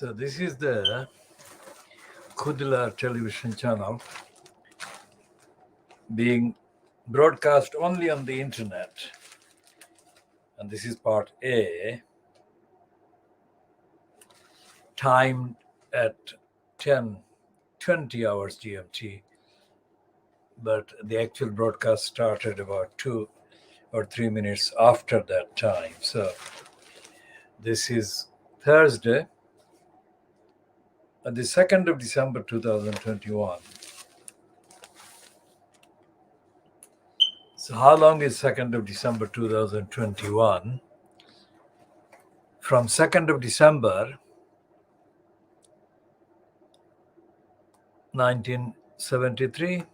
So this is the KHOODEELAAR television channel being broadcast only on the internet. And this is part A, timed at 10:20 hours GMT. But the actual broadcast started about 2 or 3 minutes after that time. So this is Thursday, the 2nd of December 2021. So how long is 2nd of December 2021? From 2nd of December 1973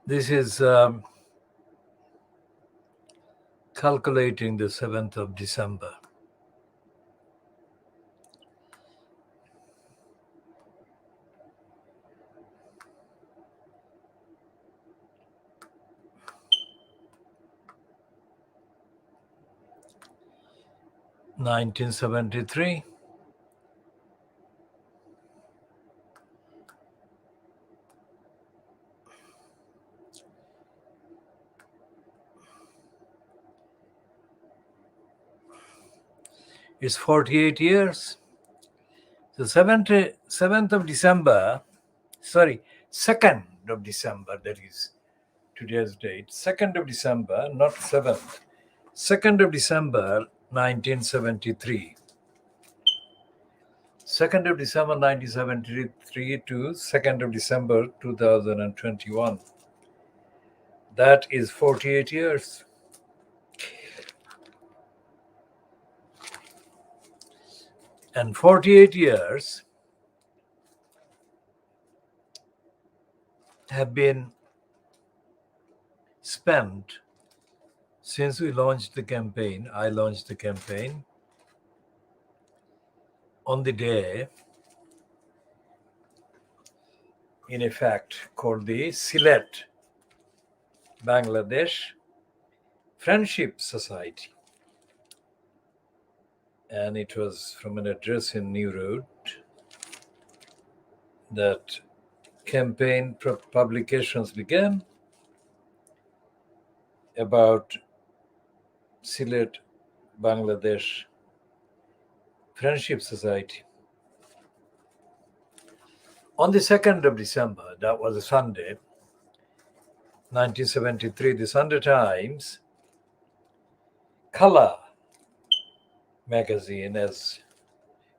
this is calculating the 7th of December. (1973) It's 48 years. So 7th of December, 2nd of December, that is today's date, 2nd of December, not 7th, 2nd of December 1973. 2nd of December 1973 to 2nd of December 2021. That is 48 years. And 48 years have been spent since we launched the campaign. I launched the campaign on the day, in effect, called the Sylhet, Bangladesh Friendship Society. And it was from an address in New Road. That campaign publications began about Sylhet, Bangladesh Friendship Society. On the 2nd of December, that was a Sunday, 1973, the Sunday Times Color magazine, as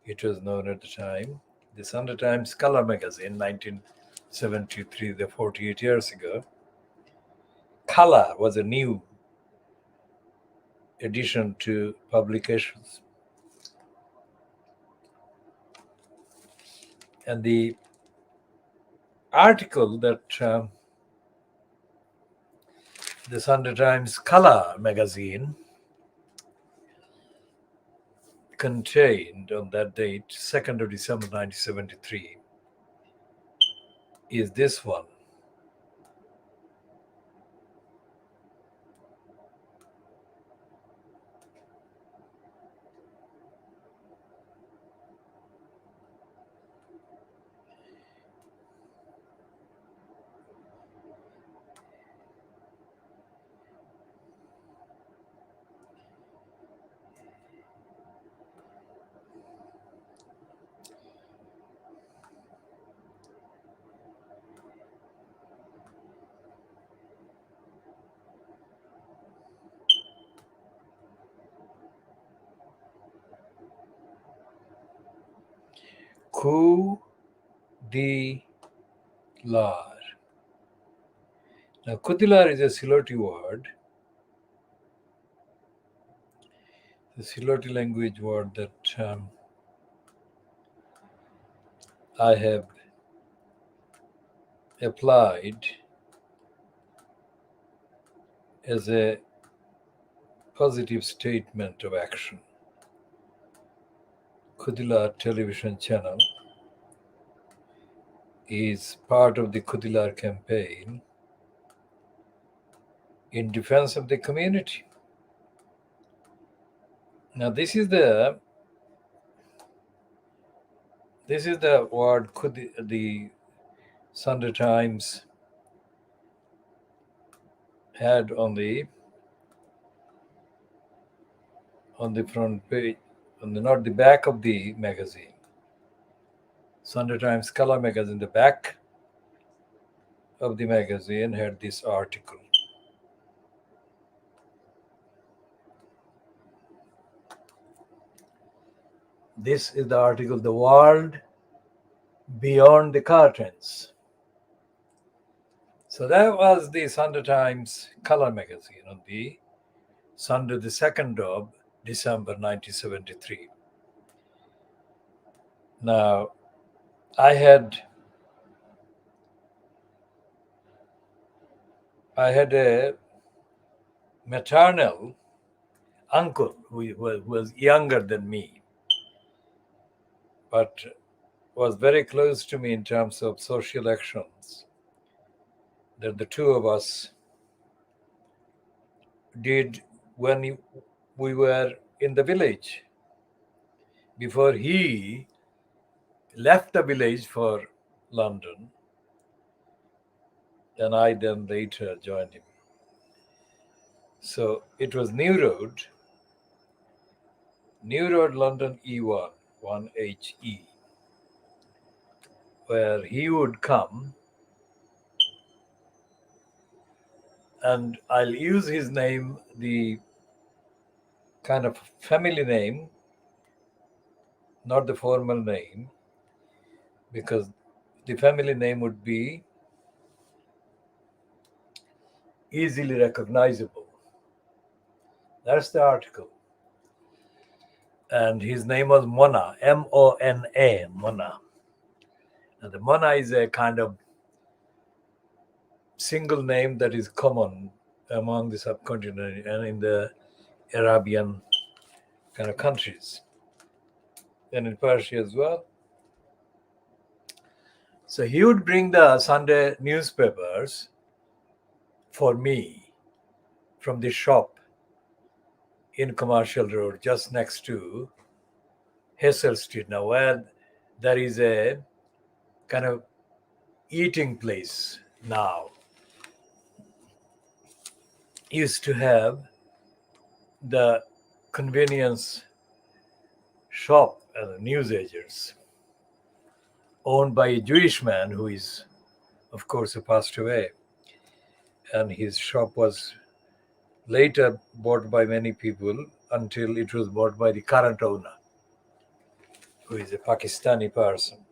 it was known at the time, the Sunday Times Color magazine, 1973, the 48 years ago. Color was a new addition to publications. And the article that the Sunday Times Color magazine contained on that date, 2nd of December 1973, is this one. KHOODEELAAR. Now, KHOODEELAAR is a Siloti word, the Siloti language word that I have applied as a positive statement of action. KHOODEELAAR television channel is part of the KHOODEELAAR campaign in defense of the community. Now, this is the word the Sunday Times had on the front page, not the back of the magazine. Sunday Times color magazine, the back of the magazine had this article. This is the article, "The World Beyond the Curtains." So that was the Sunday Times color magazine on the Sunday, the 2nd of December 1973. Now, I had a maternal uncle who was younger than me, but was very close to me in terms of social actions that the two of us did when we were in the village, before he left the village for London, and I then later joined him. So it was New Road, London E1, 1HE, where he would come, and I'll use his name, the kind of family name, not the formal name, because the family name would be easily recognizable. That's the article. And his name was Mona, M-O-N-A, Mona. And the Mona is a kind of single name that is common among the subcontinent and in the Arabian kind of countries, and in Persia as well. So he would bring the Sunday newspapers for me from the shop in Commercial Road, just next to Hazel Street, now where there is a kind of eating place now. Used to have the convenience shop and newsagents owned by a Jewish man who is, of course, passed away. And his shop was later bought by many people until it was bought by the current owner, who is a Pakistani person.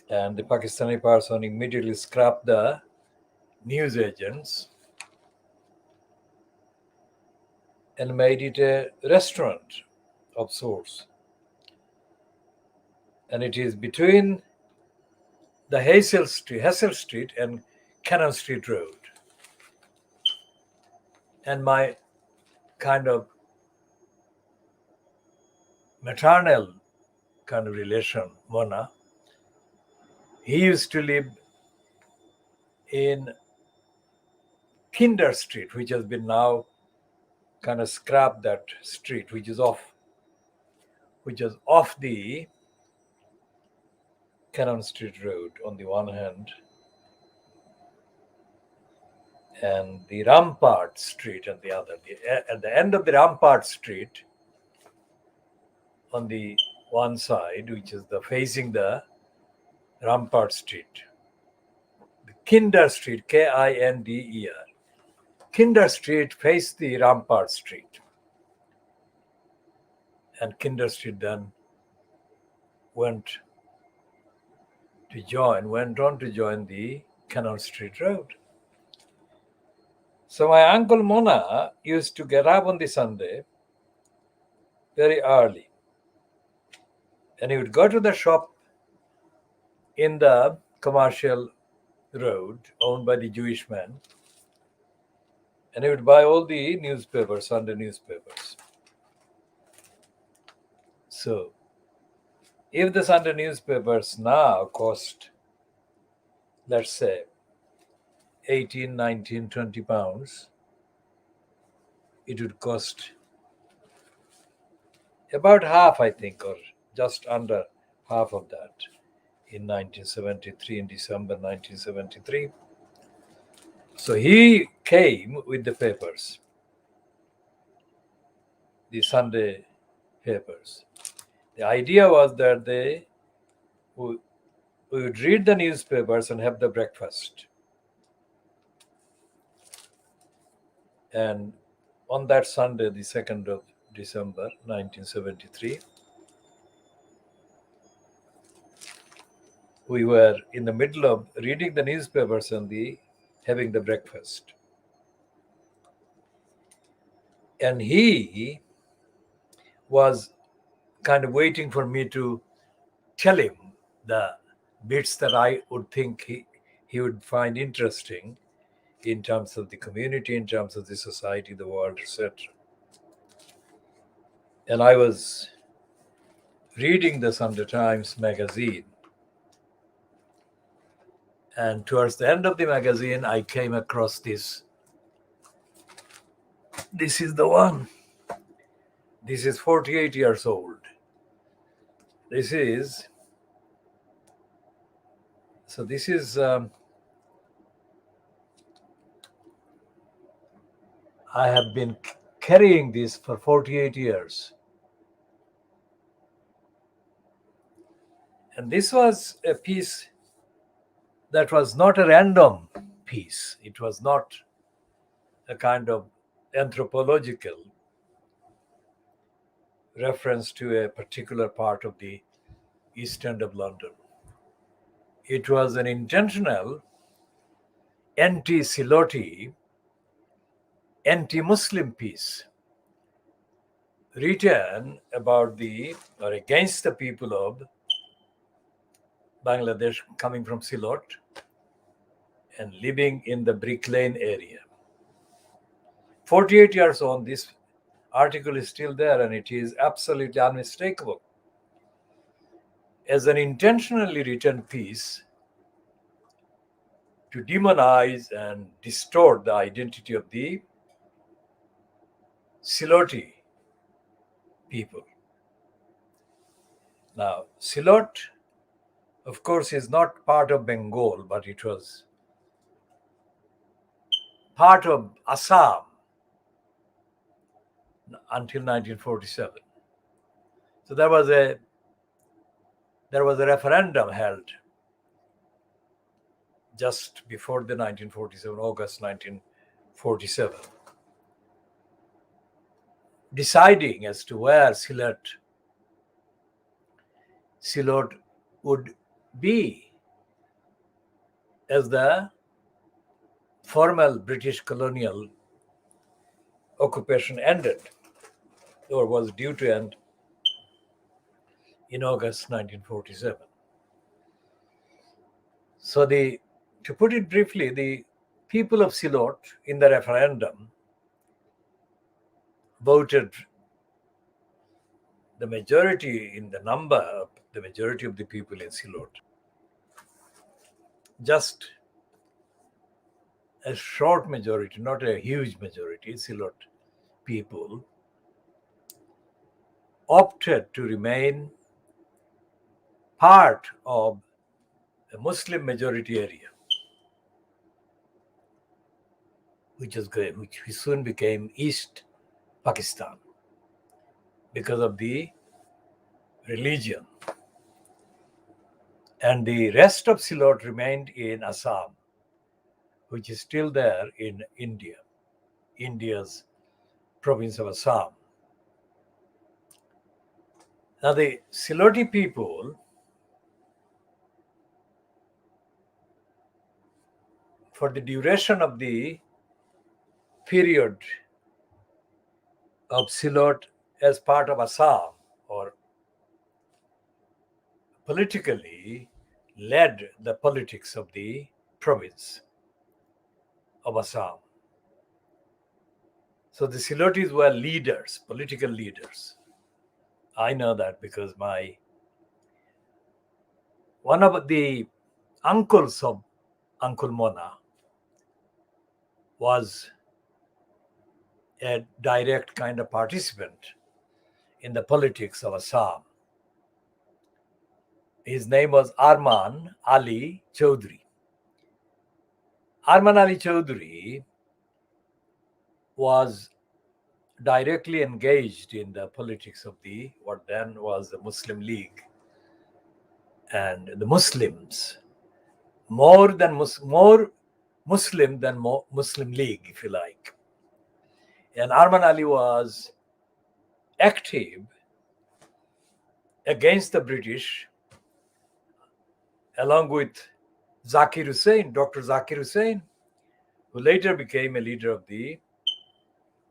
And the Pakistani person immediately scrapped the newsagents and made it a restaurant of sorts. And it is between the Hazel Street and Cannon Street Road. And my kind of maternal kind of relation, Mona, he used to live in Kinder Street, which has been now kind of scrapped, that street, which is off the Cannon Street Road on the one hand, and the Rampart Street on the other. At the end of the Rampart Street, on the one side, which is facing the Rampart Street, the Kinder Street, Kinder. Kinder Street faced the Rampart Street, and Kinder Street then went on to join the Cannon Street Road. So my uncle Mona used to get up on the Sunday very early, and he would go to the shop in the Commercial Road owned by the Jewish man, and he would buy all the newspapers, Sunday newspapers. So if the Sunday newspapers now cost, let's say, 18, 19, 20 pounds, it would cost about half, I think, or just under half of that in 1973, in December 1973. So he came with the papers, the Sunday papers. The idea was that we would read the newspapers and have the breakfast. And on that Sunday, the 2nd of December 1973, we were in the middle of reading the newspapers and having the breakfast. And he was kind of waiting for me to tell him the bits that I would think he would find interesting in terms of the community, in terms of the society, the world, etc. And I was reading the Sunday Times magazine. And towards the end of the magazine, I came across this. This is the one. This is 48 years old. This is I have been carrying this for 48 years. And this was a piece that was not a random piece. It was not a kind of anthropological reference to a particular part of the East End of London. It was an intentional anti-Siloti, anti-Muslim piece written about or against the people of Bangladesh coming from Silot and living in the Brick Lane area. 48 years on, this article is still there and it is absolutely unmistakable as an intentionally written piece to demonize and distort the identity of the Siloti people. Now, Silot, of course, is not part of Bengal, but it was part of Assam until 1947. So there was a referendum held just before the 1947, August 1947, deciding as to where Silot would be as the formal British colonial occupation ended, or was due to end in August 1947. So to put it briefly, the people of Silot in the referendum voted the majority in the number, the majority of the people in Silot. Just a short majority, not a huge majority, Silot people opted to remain part of a Muslim majority area, which soon became East Pakistan because of the religion. And the rest of Silot remained in Assam, which is still there in India, India's province of Assam. Now, the Siloti people for the duration of the period of Silot as part of Assam, or politically led the politics of the province of Assam. So the Silotis were leaders, political leaders. I know that because one of the uncles of Uncle Mona was a direct kind of participant in the politics of Assam. His name was Arman Ali Chaudhry. Arman Ali Chaudhry was directly engaged in the politics of the what then was the Muslim League, and the Muslims more Muslim than Muslim League, if you like. And Arman Ali was active against the British, along with Zakir Hussain, Dr. Zakir Hussain, who later became a leader of the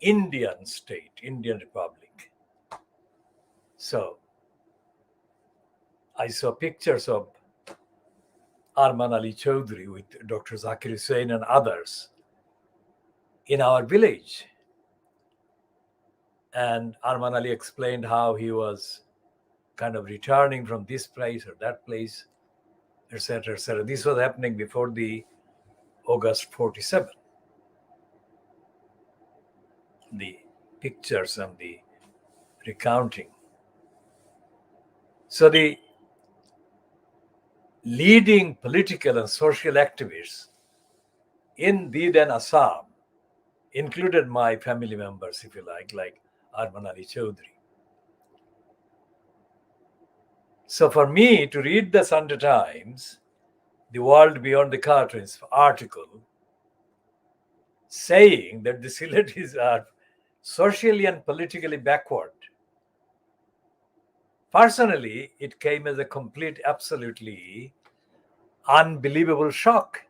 Indian state, Indian Republic. So I saw pictures of Arman Ali Chaudhry with Dr. Zakir Hussain and others in our village. And Arman Ali explained how he was kind of returning from this place or that place, etc., etc. This was happening before the August 47. The pictures and the recounting. So the leading political and social activists in the then Assam included my family members, if you like Arman Ali Chaudhry. So for me to read the Sunday Times, The World Beyond the Curtains article, saying that the Silatis are socially and politically backward, personally, it came as a complete, absolutely unbelievable shock,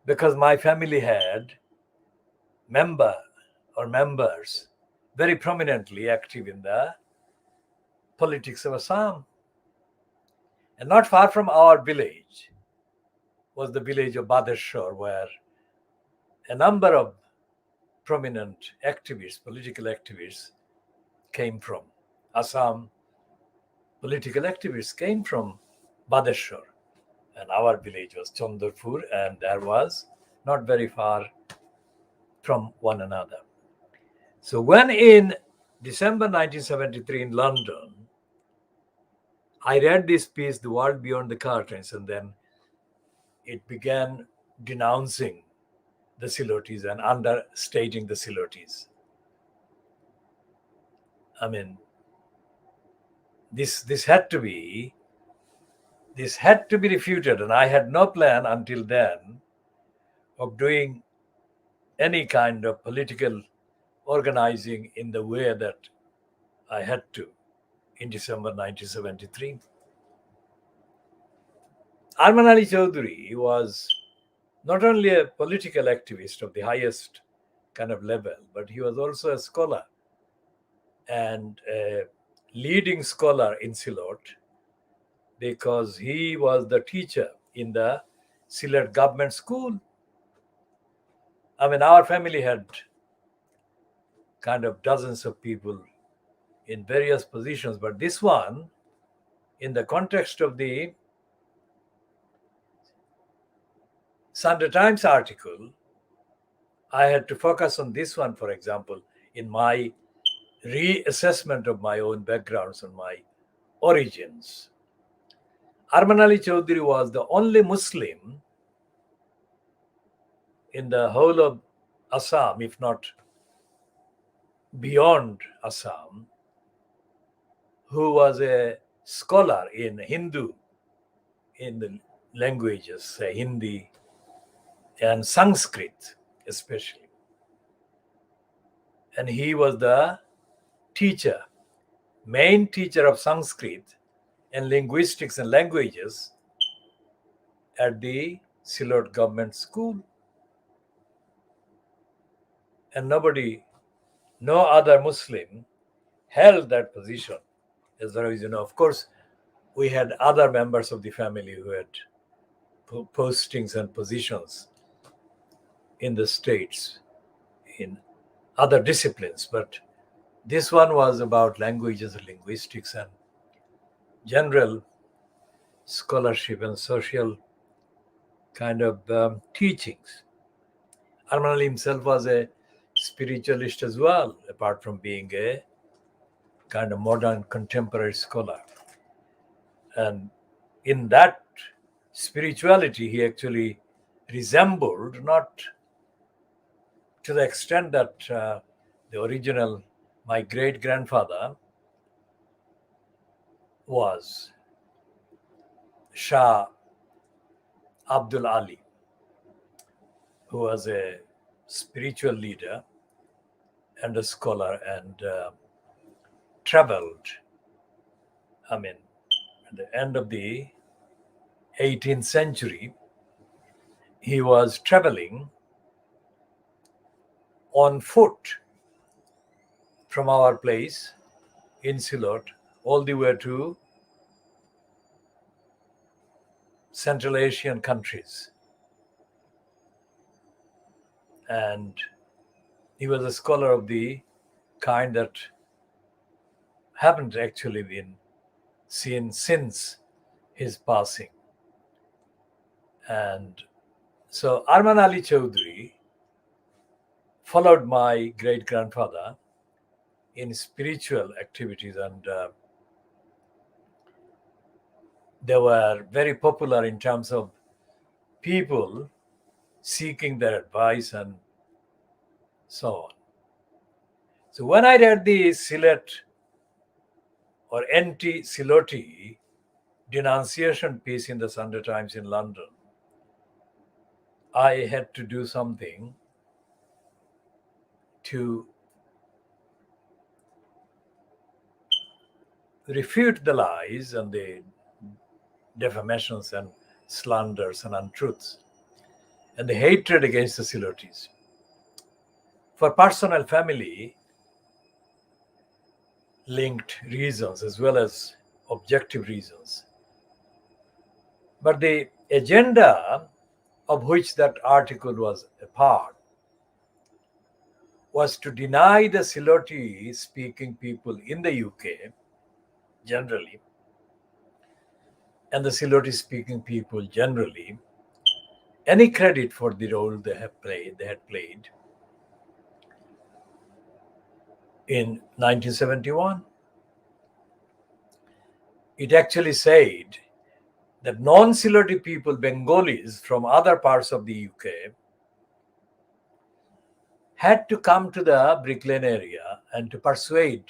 because my family had members very prominently active in the politics of Assam. And not far from our village was the village of Badeshwar, where a number of prominent activists, political activists, came from. Assam political activists came from Badeshwar. And our village was Chandrapur, and there was not very far from one another. So when in December 1973 in London, I read this piece, The World Beyond the Curtains, and then it began denouncing the Silotis and understating the Silotis. I mean, this had to be refuted, and I had no plan until then of doing any kind of political organizing in the way that I had to in December 1973. Arman Ali Chaudhry was not only a political activist of the highest kind of level, but he was also a scholar and a leading scholar in Sylhet, because he was the teacher in the Sylhet government school. I mean, our family had kind of dozens of people in various positions, but this one, in the context of the Sunday Times article, I had to focus on this one, for example, in my reassessment of my own backgrounds and my origins. Arman Ali Chaudhry was the only Muslim in the whole of Assam, if not beyond Assam, who was a scholar in Hindu, in the languages, say Hindi and Sanskrit especially. And he was the teacher, main teacher of Sanskrit and linguistics and languages at the Sylhet government school. And no other Muslim held that position, as far as you know. Of course, we had other members of the family who had postings and positions in the states in other disciplines, but this one was about languages and linguistics and general scholarship and social kind of teachings. Arman Ali himself was a spiritualist as well, apart from being a kind of modern contemporary scholar. And in that spirituality, he actually resembled, not to the extent that the original, my great grandfather was Shah Abdul Ali, who was a spiritual leader and a scholar and traveled. I mean, at the end of the 18th century, he was traveling on foot from our place in Silot all the way to Central Asian countries. And he was a scholar of the kind that haven't actually been seen since his passing. And so Arman Ali Chaudhry followed my great grandfather in spiritual activities, and they were very popular in terms of people seeking their advice and so on. So when I read the Silet or anti-Siloti denunciation piece in the Sunday Times in London, I had to do something to refute the lies and the defamations and slanders and untruths and the hatred against the Silotis for personal family linked reasons as well as objective reasons. But the agenda of which that article was a part was to deny the Siloti speaking people in the UK generally and the Siloti speaking people generally any credit for the role they had played in 1971. It actually said that non-Siloti people, Bengalis from other parts of the UK, had to come to the Brick Lane area and to persuade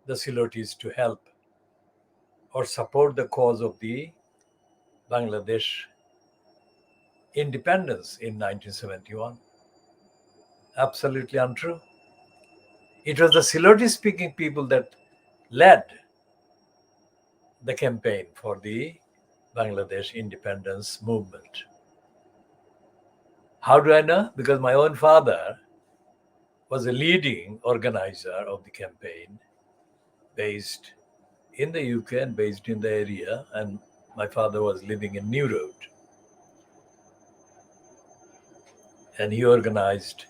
the Silotis to help or support the cause of the Bangladesh independence in 1971. Absolutely untrue. It was the Siloti speaking people that led the campaign for the Bangladesh independence movement. How do I know? Because my own father was a leading organizer of the campaign based in the UK and based in the area, and my father was living in New Road. And he organized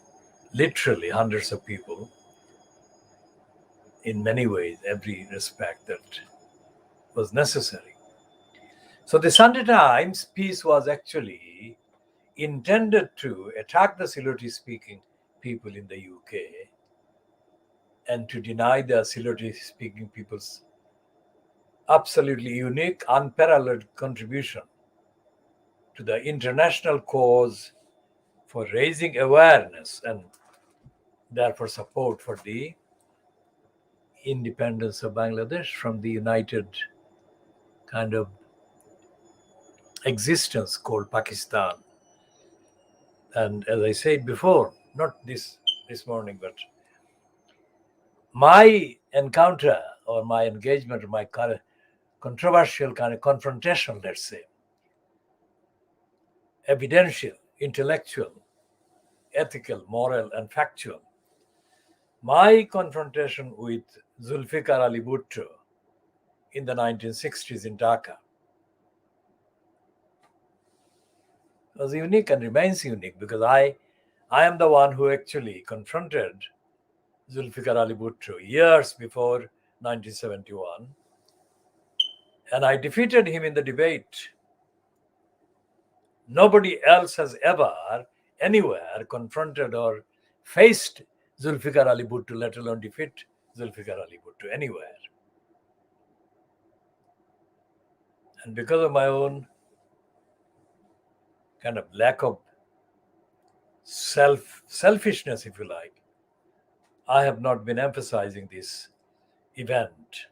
literally hundreds of people in many ways, every respect that was necessary. So the Sunday Times piece was actually intended to attack the Siloti speaking people in the UK and to deny the Siloti speaking people's absolutely unique, unparalleled contribution to the international cause for raising awareness and therefore support for the independence of Bangladesh from the united kind of existence called Pakistan. And as I said before, not this morning, but my encounter or my engagement or my kind of controversial kind of confrontation, let's say, evidential, intellectual, ethical, moral, and factual, my confrontation with Zulfikar Ali Bhutto in the 1960s in Dhaka was unique and remains unique because I am the one who actually confronted Zulfikar Ali Bhutto years before 1971, and I defeated him in the debate. Nobody else has ever anywhere confronted or faced Zulfikar Ali Bhutto, let alone defeat Zulfikar Ali Bhutto anywhere. And because of my own kind of lack of selfishness, if you like, I have not been emphasizing this event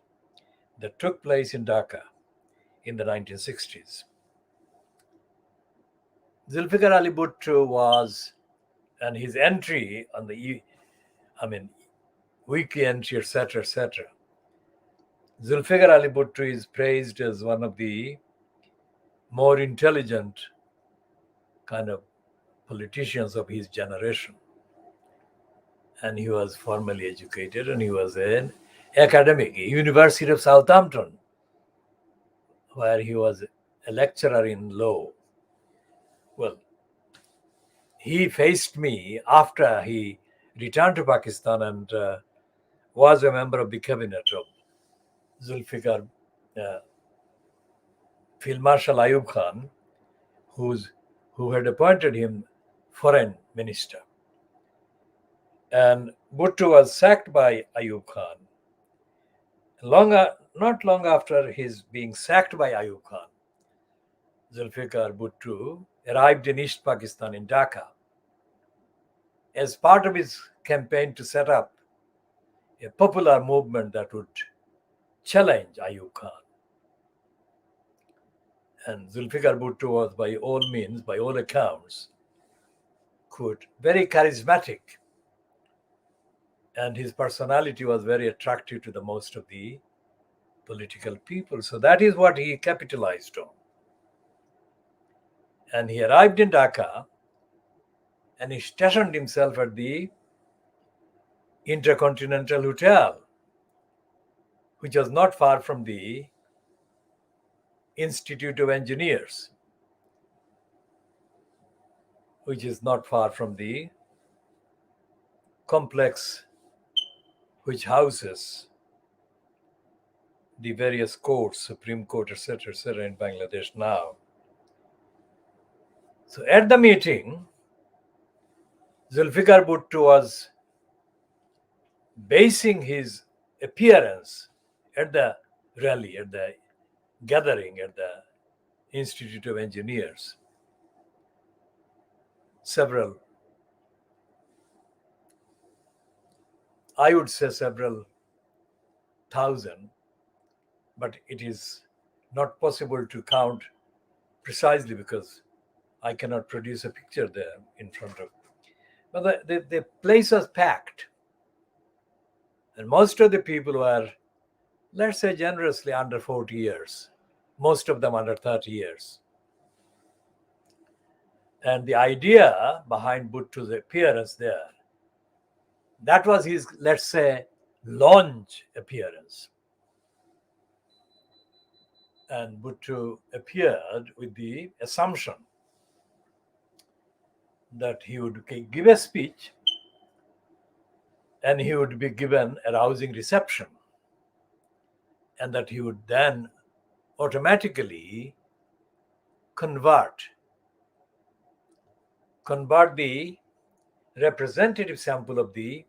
that took place in Dhaka in the 1960s. Zulfikar Ali Bhutto was, and his entry on the, wiki entry, etc., etc. Zulfikar Ali Bhutto is praised as one of the more intelligent kind of politicians of his generation. And he was formally educated, and he was an academic, University of Southampton, where he was a lecturer in law. Well, he faced me after he returned to Pakistan and was a member of the cabinet of Zulfikar, Field Marshal Ayub Khan, who had appointed him foreign minister. And Bhutto was sacked by Ayub Khan. Not long after his being sacked by Ayub Khan, Zulfikar Bhutto arrived in East Pakistan in Dhaka as part of his campaign to set up a popular movement that would challenge Ayub Khan. And Zulfikar Bhutto was by all means, by all accounts, very charismatic, and his personality was very attractive to the most of the political people. So that is what he capitalized on. And he arrived in Dhaka and he stationed himself at the Intercontinental Hotel, which was not far from the Institute of Engineers, which is not far from the complex which houses the various courts, Supreme Court, etc., in Bangladesh now. So at the meeting, Zulfikar Bhutto was basing his appearance at the rally, at the gathering at the Institute of Engineers. I would say several thousand, but it is not possible to count precisely because I cannot produce a picture there in front of. But the place was packed. And most of the people were, let's say generously, under 40 years. Most of them under 30 years. And the idea behind Bhutto's appearance there, that was his, let's say, launch appearance. And Bhutto appeared with the assumption that he would give a speech and he would be given a rousing reception, and that he would then automatically convert the representative sample of the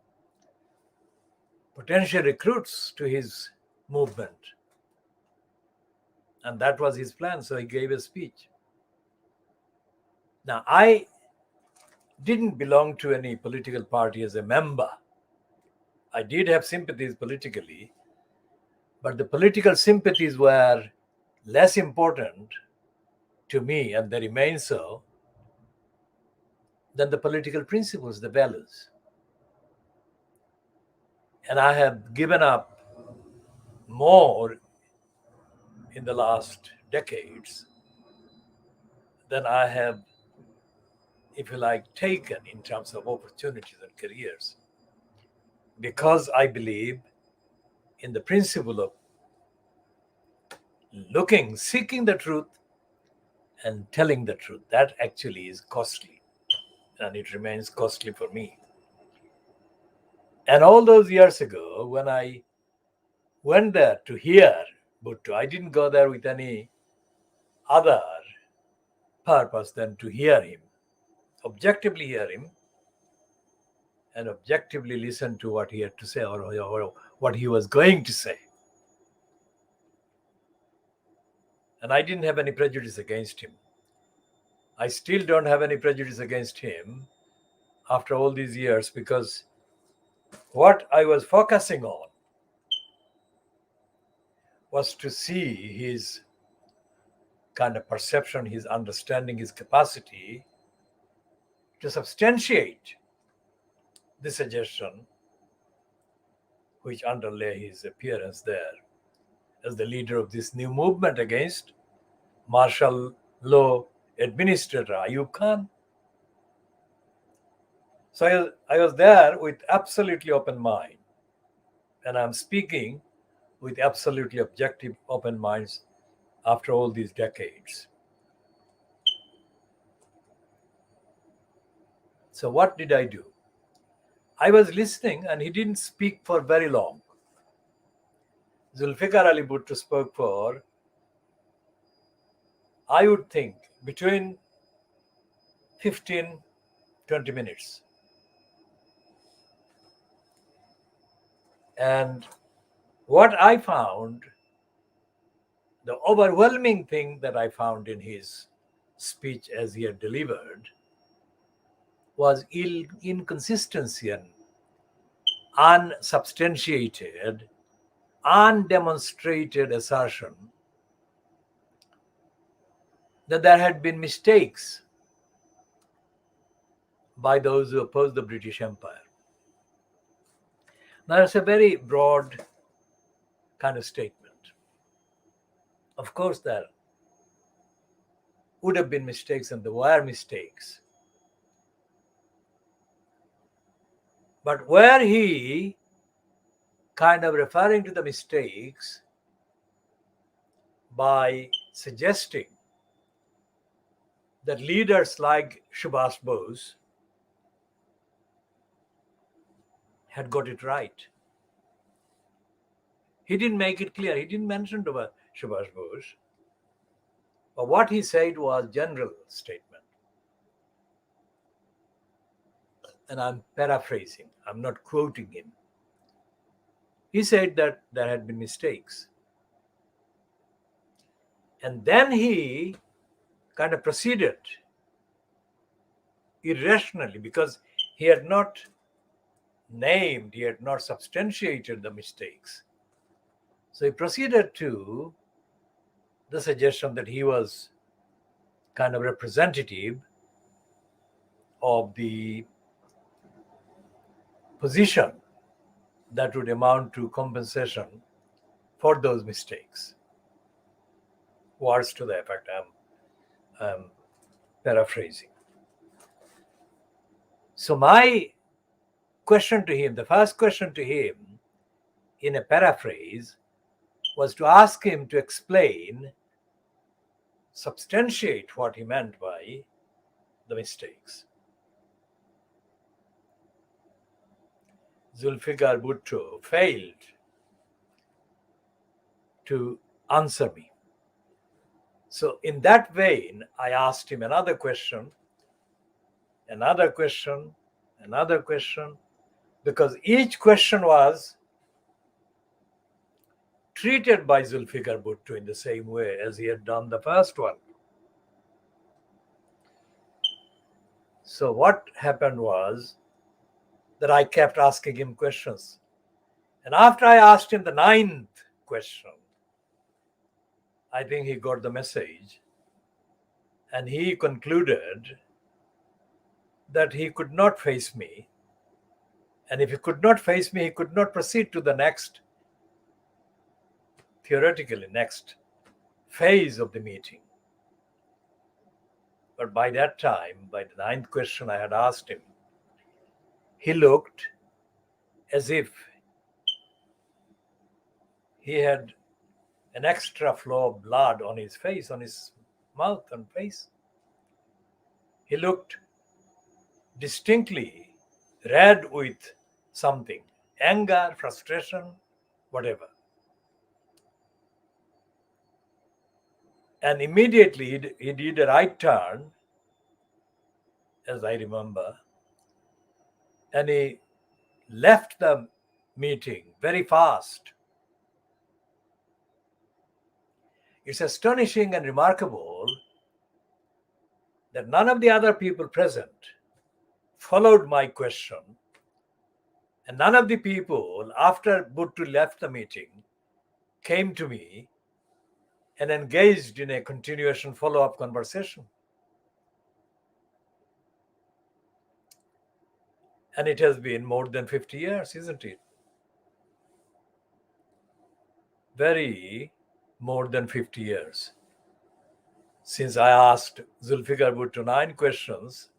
potential recruits to his movement. And that was his plan. So he gave a speech. Now, I didn't belong to any political party as a member. I did have sympathies politically, but the political sympathies were less important to me, and they remain so, than the political principles, the values. And I have given up more in the last decades than I have, if you like, taken in terms of opportunities and careers, because I believe in the principle of seeking the truth and telling the truth. That actually is costly, and it remains costly for me. And all those years ago, when I went there to hear Bhutto, I didn't go there with any other purpose than to hear him objectively hear him and objectively listen to what he had to say or what he was going to say. And I didn't have any prejudice against him. I still don't have any prejudice against him after all these years, because what I was focusing on was to see his kind of perception, his understanding, his capacity to substantiate the suggestion which underlay his appearance there as the leader of this new movement against martial law administrator Ayub Khan. So I was there with absolutely open mind, and I'm speaking with absolutely objective open minds after all these decades. So what did I do? I was listening, and he didn't speak for very long. Zulfikar Ali Bhutto spoke for, I would think, between 15-20 minutes. And what I found, the overwhelming thing that I found in his speech as he had delivered, was inconsistency and unsubstantiated, undemonstrated assertion that there had been mistakes by those who opposed the British Empire. Now, it's a very broad kind of statement. Of course, there would have been mistakes, and there were mistakes. But were he kind of referring to the mistakes by suggesting that leaders like Subhash Bose had got it right? He didn't make it clear. He didn't mention Subhash Bose. But what he said was general statement. And I'm paraphrasing. I'm not quoting him. He said that there had been mistakes. And then he kind of proceeded irrationally, because he had not named, he had not substantiated the mistakes. So he proceeded to the suggestion that he was kind of representative of the position that would amount to compensation for those mistakes. Words to the effect, I'm paraphrasing. So my question to him, the first question to him in a paraphrase, was to ask him to explain, substantiate what he meant by the mistakes. Zulfikar Bhutto failed to answer me. So in that vein, I asked him another question, because each question was treated by Zulfikar Bhutto in the same way as he had done the first one. So what happened was that I kept asking him questions. And after I asked him the 9th question, I think he got the message, and he concluded that he could not face me. And if he could not face me, he could not proceed to the next, theoretically, next phase of the meeting. But by that time, by the 9th question I had asked him, he looked as if he had an extra flow of blood on his face, on his mouth and face. He looked distinctly red with something, anger, frustration, whatever. And immediately he did a right turn as I remember. And he left the meeting very fast. It's astonishing and remarkable that none of the other people present followed my question, and none of the people, after Bhutto left the meeting, came to me and engaged in a continuation follow-up conversation. And it has been more than 50 years, isn't it? Very more than 50 years since I asked Zulfikar Bhutto 9 questions,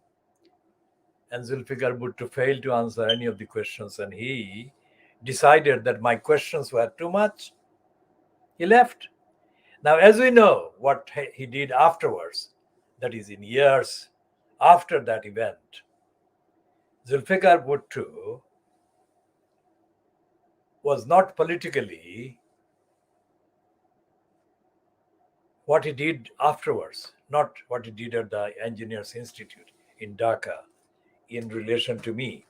and Zulfikar Bhutto failed to answer any of the questions, and he decided that my questions were too much. He left. Now, as we know, what he did afterwards, that is in years after that event, Zulfikar Bhutto was not politically what he did afterwards, not what he did at the Engineers Institute in Dhaka in relation to me.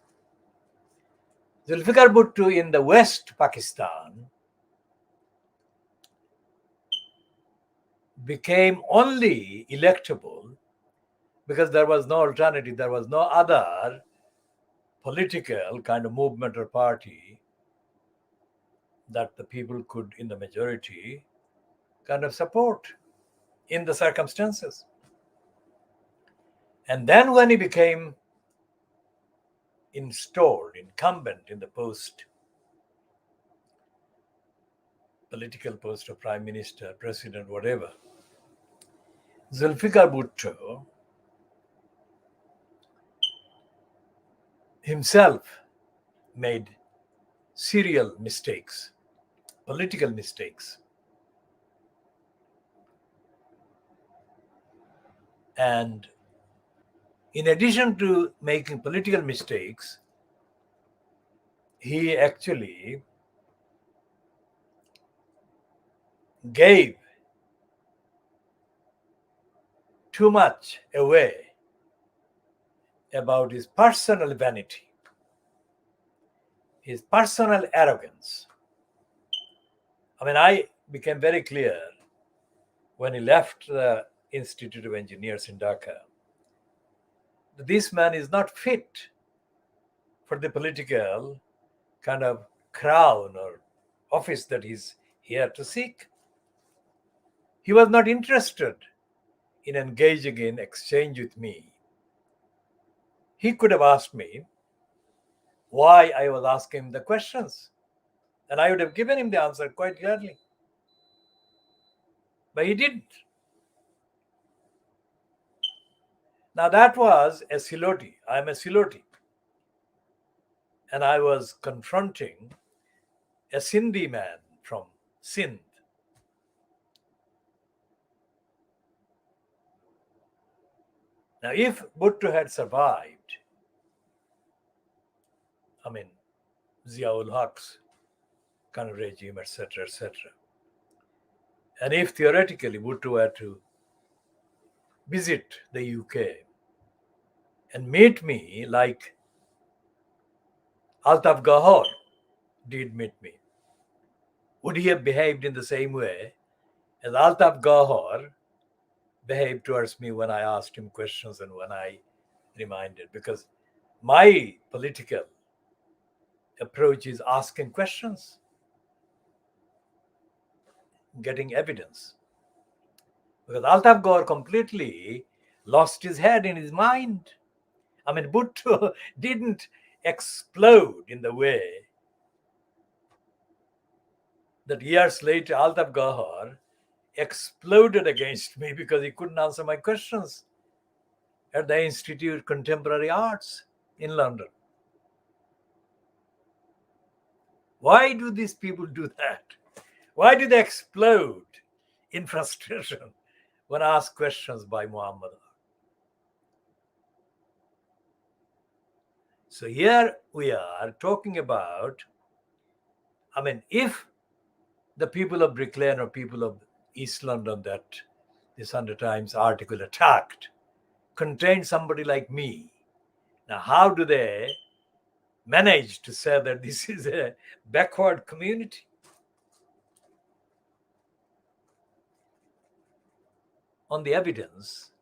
Zulfikar Bhutto in the West Pakistan became only electable because there was no alternative, there was no other political kind of movement or party that the people could, in the majority, kind of support in the circumstances. And then when he became installed, incumbent in the post, political post of prime minister, president, whatever, Zulfikar Bhutto himself made serial mistakes, political mistakes. And in addition to making political mistakes, he actually gave too much away about his personal vanity, his personal arrogance. I mean, I became very clear when he left the Institute of Engineers in Dhaka that this man is not fit for the political kind of crown or office that he's here to seek. He was not interested in engaging in exchange with me. He could have asked me why I was asking him the questions, and I would have given him the answer quite clearly. But he didn't. Now that was a Siloti. I'm a Siloti. And I was confronting a Sindhi man from Sindh. Now, if Bhutto had survived, I mean, Ziaul Haq's kind of regime, etc., etc., and if theoretically Bhutto were to visit the UK and meet me like Altaf Gahor did meet me, would he have behaved in the same way as Altaf Gahor behaved towards me when I asked him questions and when I reminded? Because my political approach is asking questions, getting evidence. Because Altaf Gahor completely lost his head in his mind. I mean, Bhutto didn't explode in the way that years later Altaf Gahor exploded against me because he couldn't answer my questions at the Institute of Contemporary Arts in London. Why do these people do that? Why do they explode in frustration when asked questions by Muhammad? So here we are talking about, I mean, if the people of Brick Lane or people of East London that the Sunday Times article attacked contained somebody like me. Now, how do they manage to say that this is a backward community? On the evidence,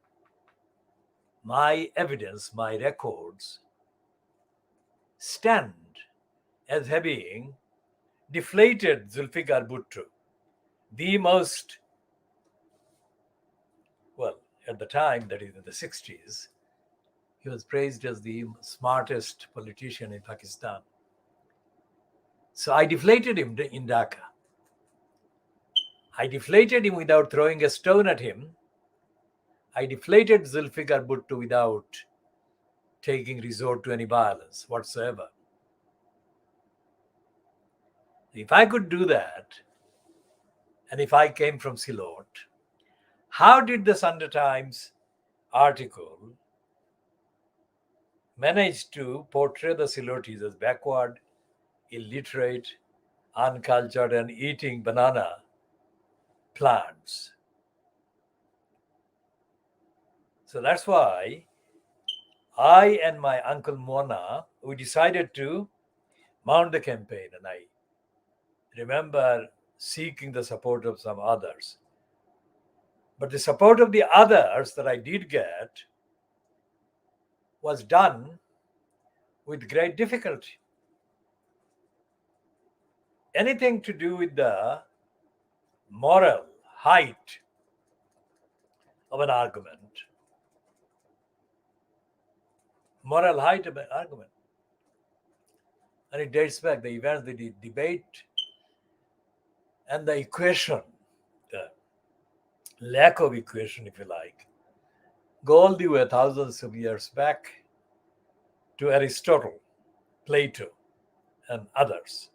my records stand as having deflated Zulfikar Bhutto, the most, well, at the time, that is in the 60s, he was praised as the smartest politician in Pakistan. So I deflated him in Dhaka. I deflated him without throwing a stone at him. I deflated Zulfikar Bhutto without taking resort to any violence whatsoever. If I could do that, and if I came from Silot, how did the Sunday Times article manage to portray the Silotis as backward, illiterate, uncultured, and eating banana plants? So that's why I and my uncle Mona, we decided to mount the campaign, and I remember seeking the support of some others. But the support of the others that I did get was done with great difficulty. Anything to do with the moral height of an argument, and it dates back the events, the debate, and the equation, the lack of equation, if you like, go all the way thousands of years back to Aristotle, Plato, and others.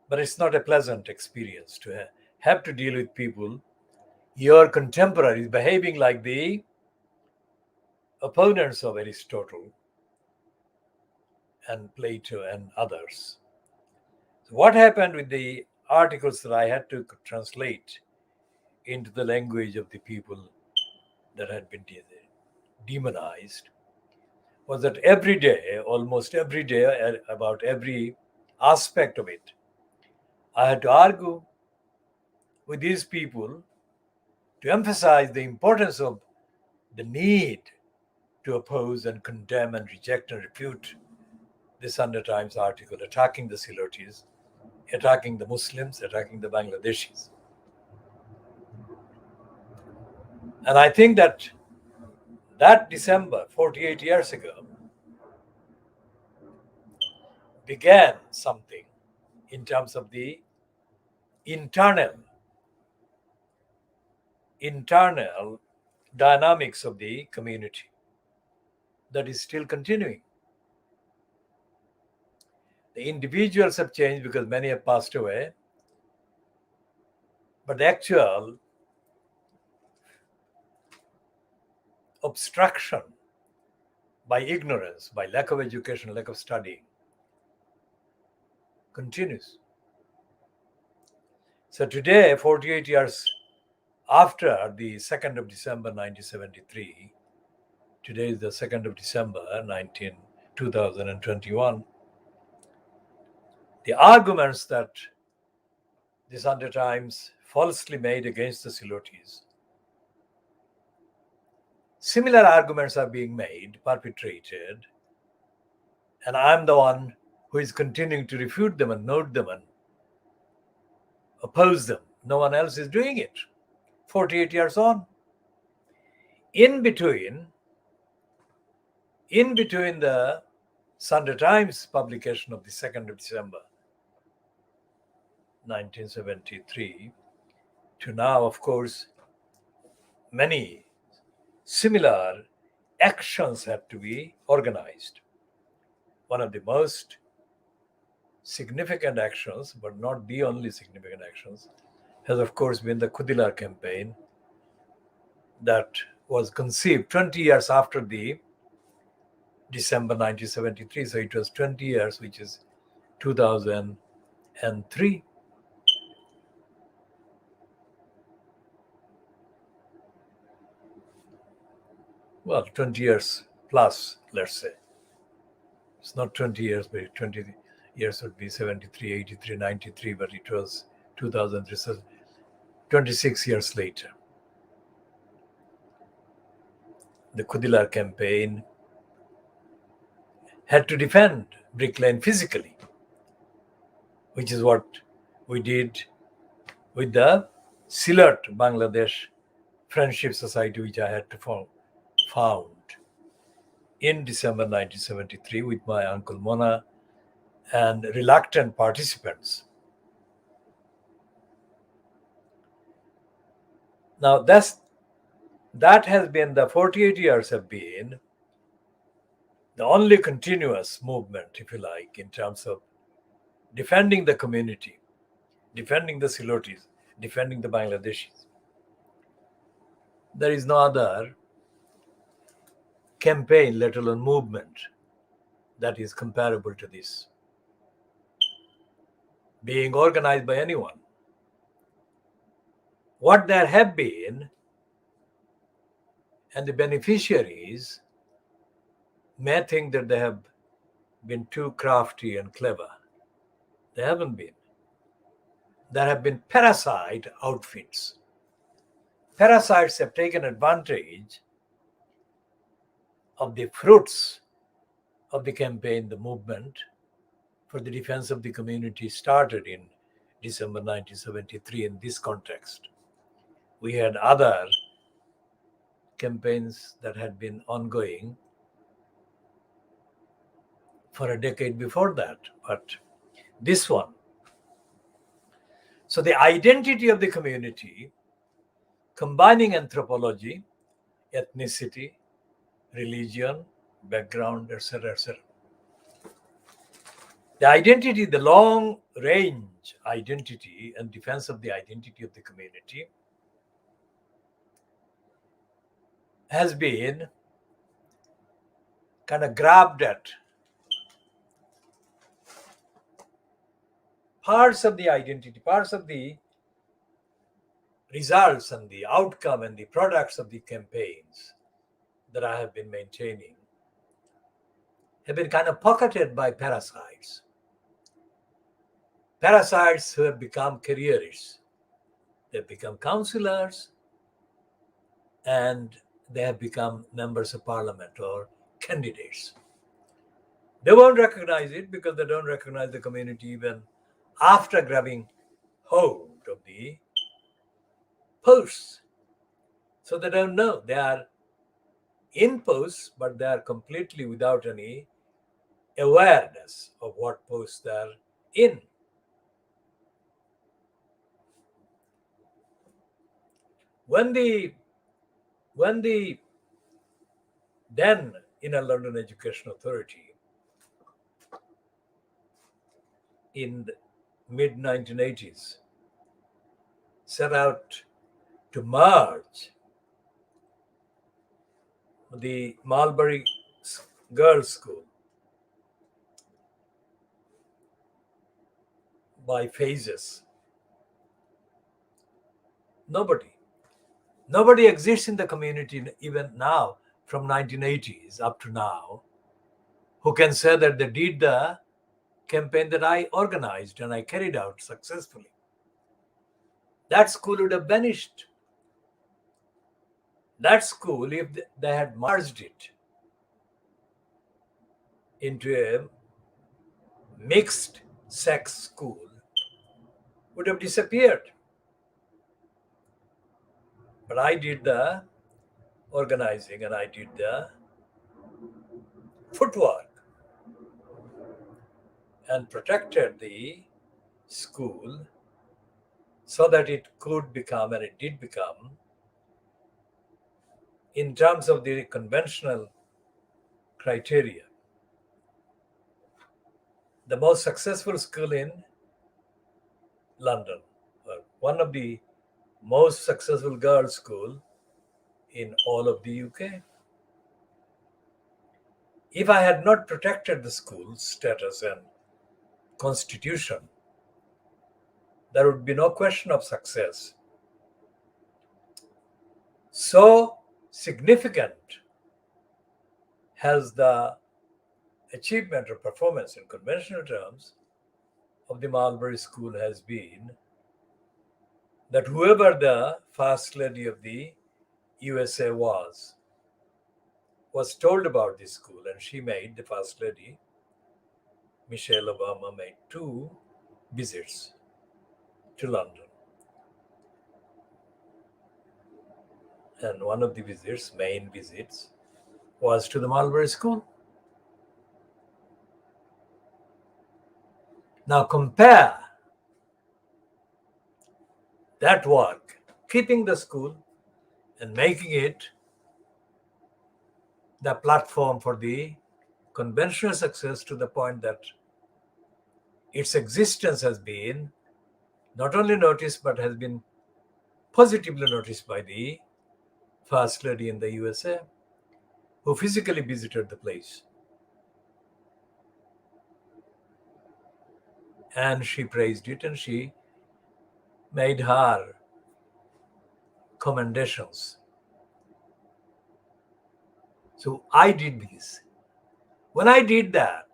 But it's not a pleasant experience to have to deal with people, your contemporaries, behaving like the opponents of Aristotle and Plato and others. So what happened with the articles that I had to translate into the language of the people that had been demonized was that every day, almost every day, about every aspect of it, I had to argue with these people to emphasize the importance of the need to oppose and condemn and reject and refute the Sunday Times article attacking the Silotis, attacking the Muslims, attacking the Bangladeshis. And I think that December, 48 years ago, began something in terms of the internal dynamics of the community that is still continuing. The individuals have changed because many have passed away, but the actual obstruction by ignorance, by lack of education, lack of studying, continues. So today, 48 years after the 2nd of December 1973, today is the 2nd of December 2021, the arguments that the Sunday Times falsely made against the Silotis, similar arguments are being made, perpetrated, and I'm the one who is continuing to refute them and note them and oppose them. No one else is doing it. 48 years on. In between the Sunday Times publication of the 2nd of December 1973 to now, of course, many similar actions have to be organized. One of the most significant actions, but not the only significant actions, has of course been the KHOODEELAAR campaign that was conceived 20 years after the December 1973. So it was 20 years, which is 2003. well, 20 years plus, let's say. It's not 20 years, but 20 years would be 73, 83, 93, but it was 2003, so 26 years later. The KHOODEELAAR campaign had to defend Brick Lane physically, which is what we did with the Silat, Bangladesh Friendship Society, which I had to found in December 1973 with my uncle Mona and reluctant participants. Now that has been, the 48 years have been the only continuous movement, if you like, in terms of defending the community, defending the Silotis, defending the Bangladeshis. There is no other campaign, let alone movement, that is comparable to this, being organized by anyone. What there have been, and the beneficiaries may think that they have been too crafty and clever. They haven't been. There have been parasite outfits. Parasites have taken advantage of the fruits of the campaign, the movement for the defense of the community started in December 1973 in this context. We had other campaigns that had been ongoing for a decade before that, but this one. So the identity of the community, combining anthropology, ethnicity, religion, background, etc., etc. The identity, the long range identity and defense of the identity of the community has been kind of grabbed at. Parts of the identity, parts of the results and the outcome and the products of the campaigns that I have been maintaining have been kind of pocketed by parasites. Parasites who have become couriers. They've become councillors and they have become members of parliament or candidates. They won't recognize it because they don't recognize the community even after grabbing hold of the posts. So they don't know. They are in posts, but they are completely without any awareness of what posts they are in. When the then Inner London Education Authority in the mid-1980s set out to merge the Marlbury Girls' School by phases. Nobody exists in the community even now from 1980s up to now who can say that they did the campaign that I organized and I carried out successfully. That school would have vanished. That school, if they had merged it into a mixed sex school, would have disappeared. But I did the organizing and I did the footwork and protected the school so that it could become, and it did become, in terms of the conventional criteria, the most successful school in London, or one of the most successful girls' school in all of the UK. If I had not protected the school's status and constitution, there would be no question of success. So significant has the achievement or performance in conventional terms of the Marlborough School has been that whoever the First Lady of the USA was told about this school, and she made, the First Lady, Michelle Obama, made 2 visits to London. And one of the visits, main visits, was to the Marlborough School. Now compare that work, keeping the school and making it the platform for the conventional success, to the point that its existence has been not only noticed but has been positively noticed by the First Lady in the USA, who physically visited the place. And she praised it, and she made her commendations. So I did this. When I did that,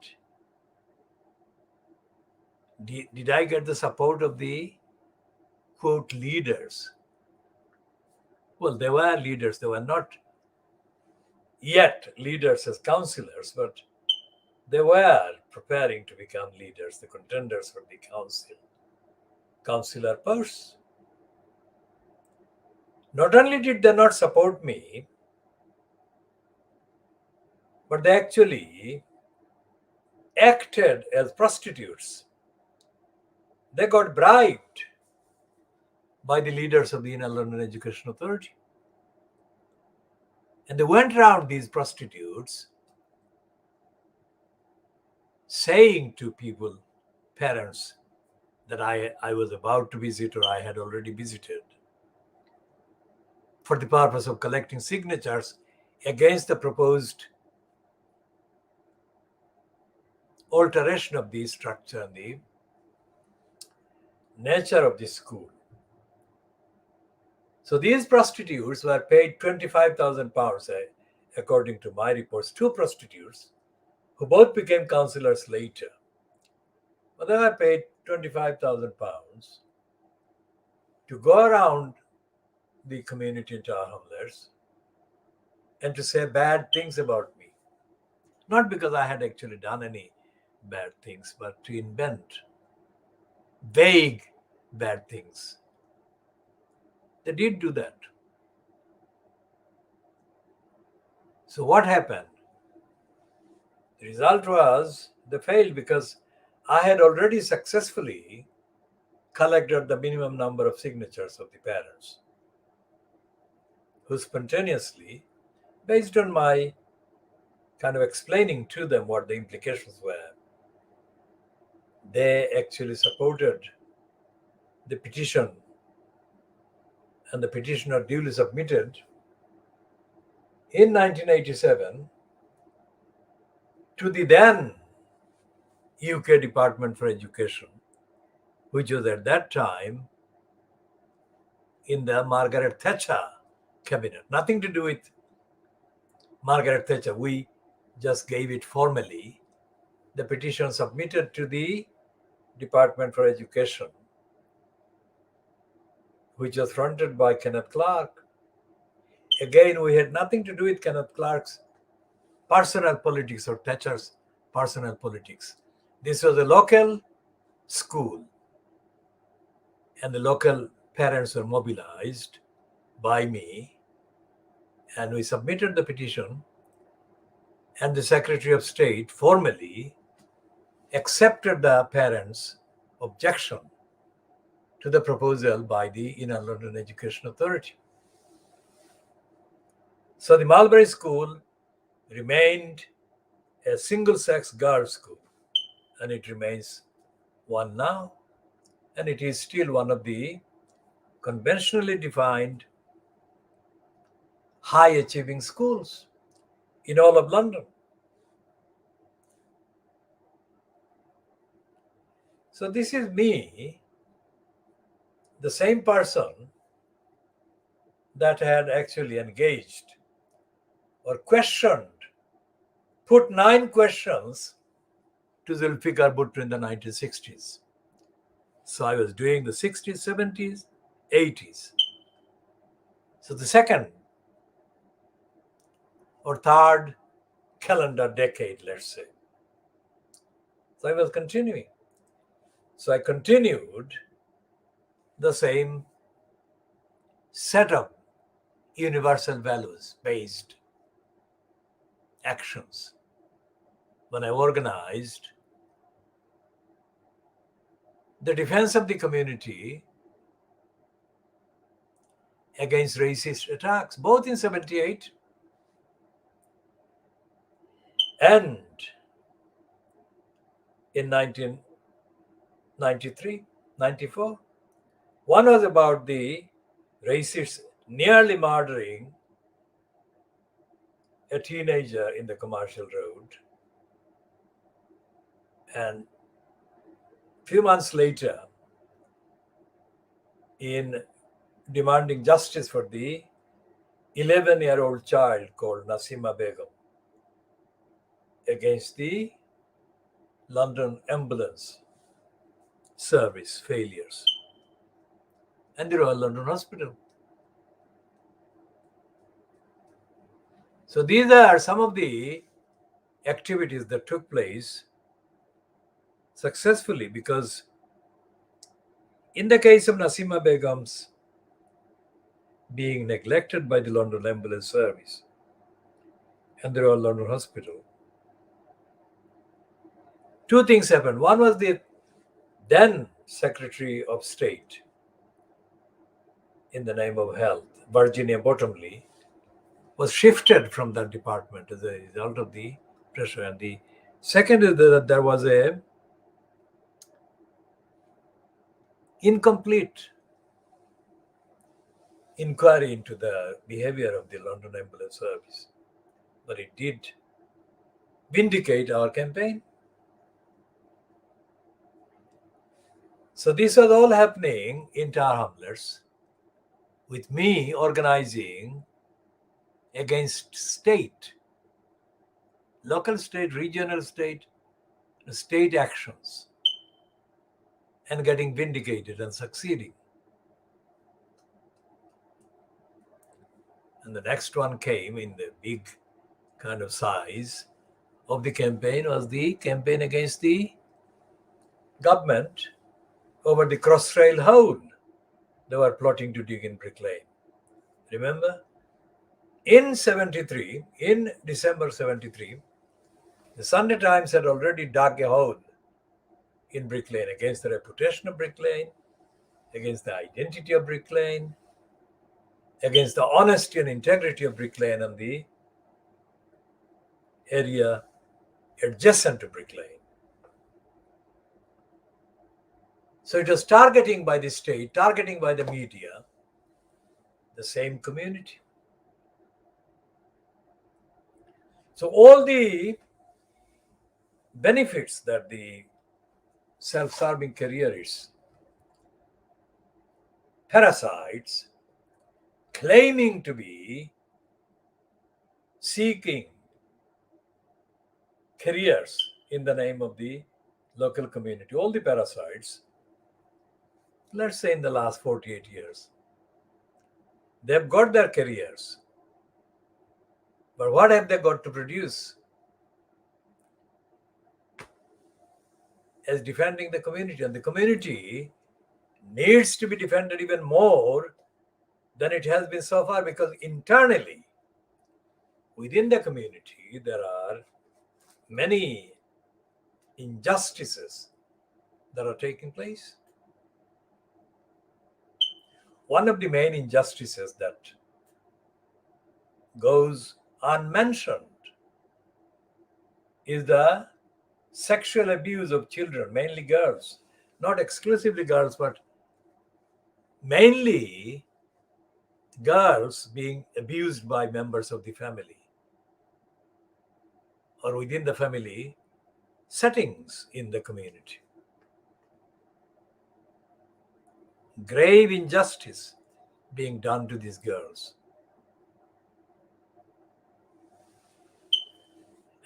did I get the support of the, quote, leaders? Well, they were leaders. They were not yet leaders as councillors, but they were preparing to become leaders, the contenders for the councillor posts. Not only did they not support me, but they actually acted as prostitutes. They got bribed by the leaders of the Inner London Education Authority. And they went around, these prostitutes, saying to people, parents, that I was about to visit or I had already visited, for the purpose of collecting signatures against the proposed alteration of the structure and the nature of the school. So these prostitutes were paid £25,000, according to my reports, 2 prostitutes who both became councillors later. But they were paid £25,000 to go around the community in Tower Hamlets and to say bad things about me. Not because I had actually done any bad things, but to invent vague bad things. They did do that. So what happened? The result was they failed because I had already successfully collected the minimum number of signatures of the parents, who spontaneously, based on my kind of explaining to them what the implications were, they actually supported the petition, and the petitioner duly submitted in 1987 to the then UK Department for Education, which was at that time in the Margaret Thatcher cabinet. Nothing to do with Margaret Thatcher. We just gave it formally. The petition submitted to the Department for Education, which was fronted by Kenneth Clarke. Again, we had nothing to do with Kenneth Clarke's personal politics or Thatcher's personal politics. This was a local school, and the local parents were mobilized by me, and we submitted the petition, and the Secretary of State formally accepted the parents' objection to the proposal by the Inner London Education Authority. So the Marlborough School remained a single-sex girls' school, and it remains one now, and it is still one of the conventionally defined high-achieving schools in all of London. So this is me, the same person that had actually engaged or questioned put 9 questions to Zulfikar Bhutto in the 1960s. So I was doing the 60s, 70s, 80s. So the second or third calendar decade, let's say. So I was continuing. So I continued the same set of universal values based actions when I organized the defense of the community against racist attacks, both in 78 and in 1993, 94. One was about the racists nearly murdering a teenager in the commercial road. And a few months later, in demanding justice for the 11-year-old child called Nasima Begum against the London ambulance service failures and the Royal London Hospital. So these are some of the activities that took place successfully, because in the case of Nasima Begum's being neglected by the London ambulance service and the Royal London Hospital, two things happened. One was the then Secretary of State in the name of health, Virginia Bottomley, was shifted from that department as a result of the pressure. And the second is that there was a incomplete inquiry into the behavior of the London ambulance service, but it did vindicate our campaign. So this was all happening in Tower Hamlets, with me organizing against state, local state, regional state, state actions, and getting vindicated and succeeding. And the next one came in the big kind of size of the campaign, was the campaign against the government over the Crossrail hole they were plotting to dig in Brick Lane. Remember? In 73, in December 73, the Sunday Times had already dug a hole in Brick Lane against the reputation of Brick Lane, against the identity of Brick Lane, against the honesty and integrity of Brick Lane and the area adjacent to Brick Lane. So it was targeting by the state, targeting by the media, the same community. So all the benefits that the self-serving couriers, parasites, claiming to be seeking careers in the name of the local community, all the parasites, let's say in the last 48 years, they've got their careers. But what have they got to produce as defending the community? And the community needs to be defended even more than it has been so far, because internally, within the community, there are many injustices that are taking place. One of the main injustices that goes unmentioned is the sexual abuse of children, mainly girls, not exclusively girls, but mainly girls being abused by members of the family or within the family settings in the community. Grave injustice being done to these girls.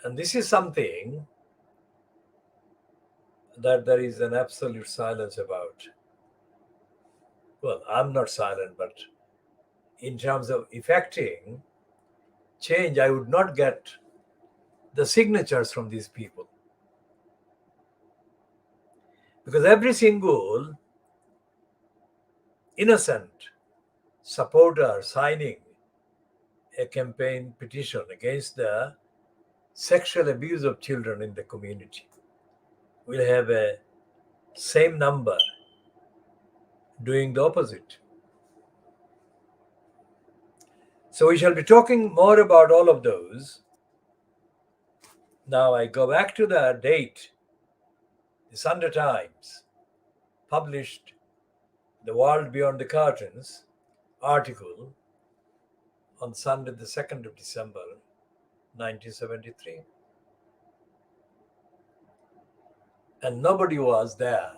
And this is something that there is an absolute silence about. Well, I'm not silent, but in terms of effecting change, I would not get the signatures from these people. Because every single innocent supporter signing a campaign petition against the sexual abuse of children in the community will have a same number doing the opposite. So we shall be talking more about all of those. Now I go back to the date. The Sunday Times published The World Beyond the Curtains article on Sunday, the 2nd of December, 1973. And nobody was there.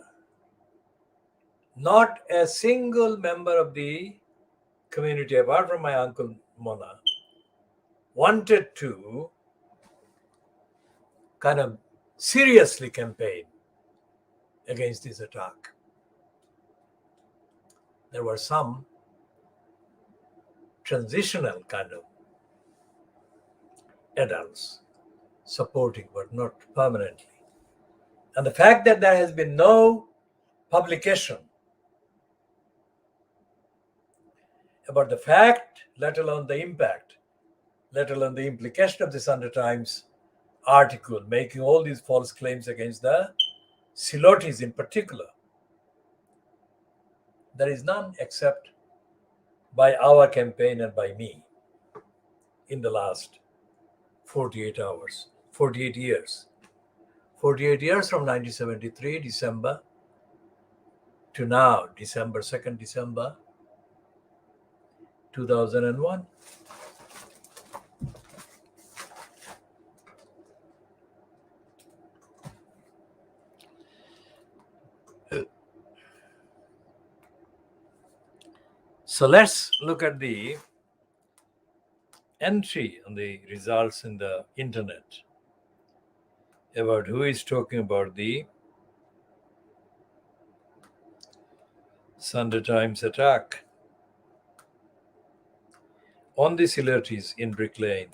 Not a single member of the community, apart from my uncle Mona, wanted to kind of seriously campaign against this attack. There were some transitional kind of adults supporting, but not permanently. And the fact that there has been no publication about the fact, let alone the impact, let alone the implication of the Sunday Times article making all these false claims against the Silotis in particular, there is none except by our campaign and by me in the last 48 hours, 48 years. 48 years from 1973, December, to now, December 2nd, December 2001. So let's look at the entry on the results in the internet about who is talking about the Sunday Times attack on the Silotis in Brick Lane.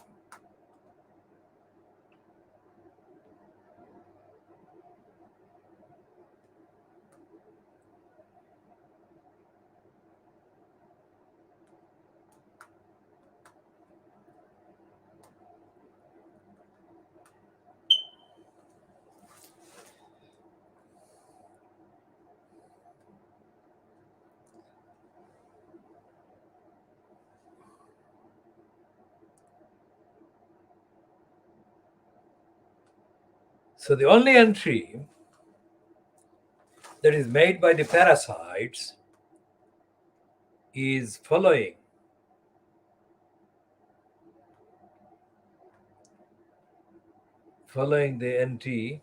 So the only entry that is made by the parasites is following the entry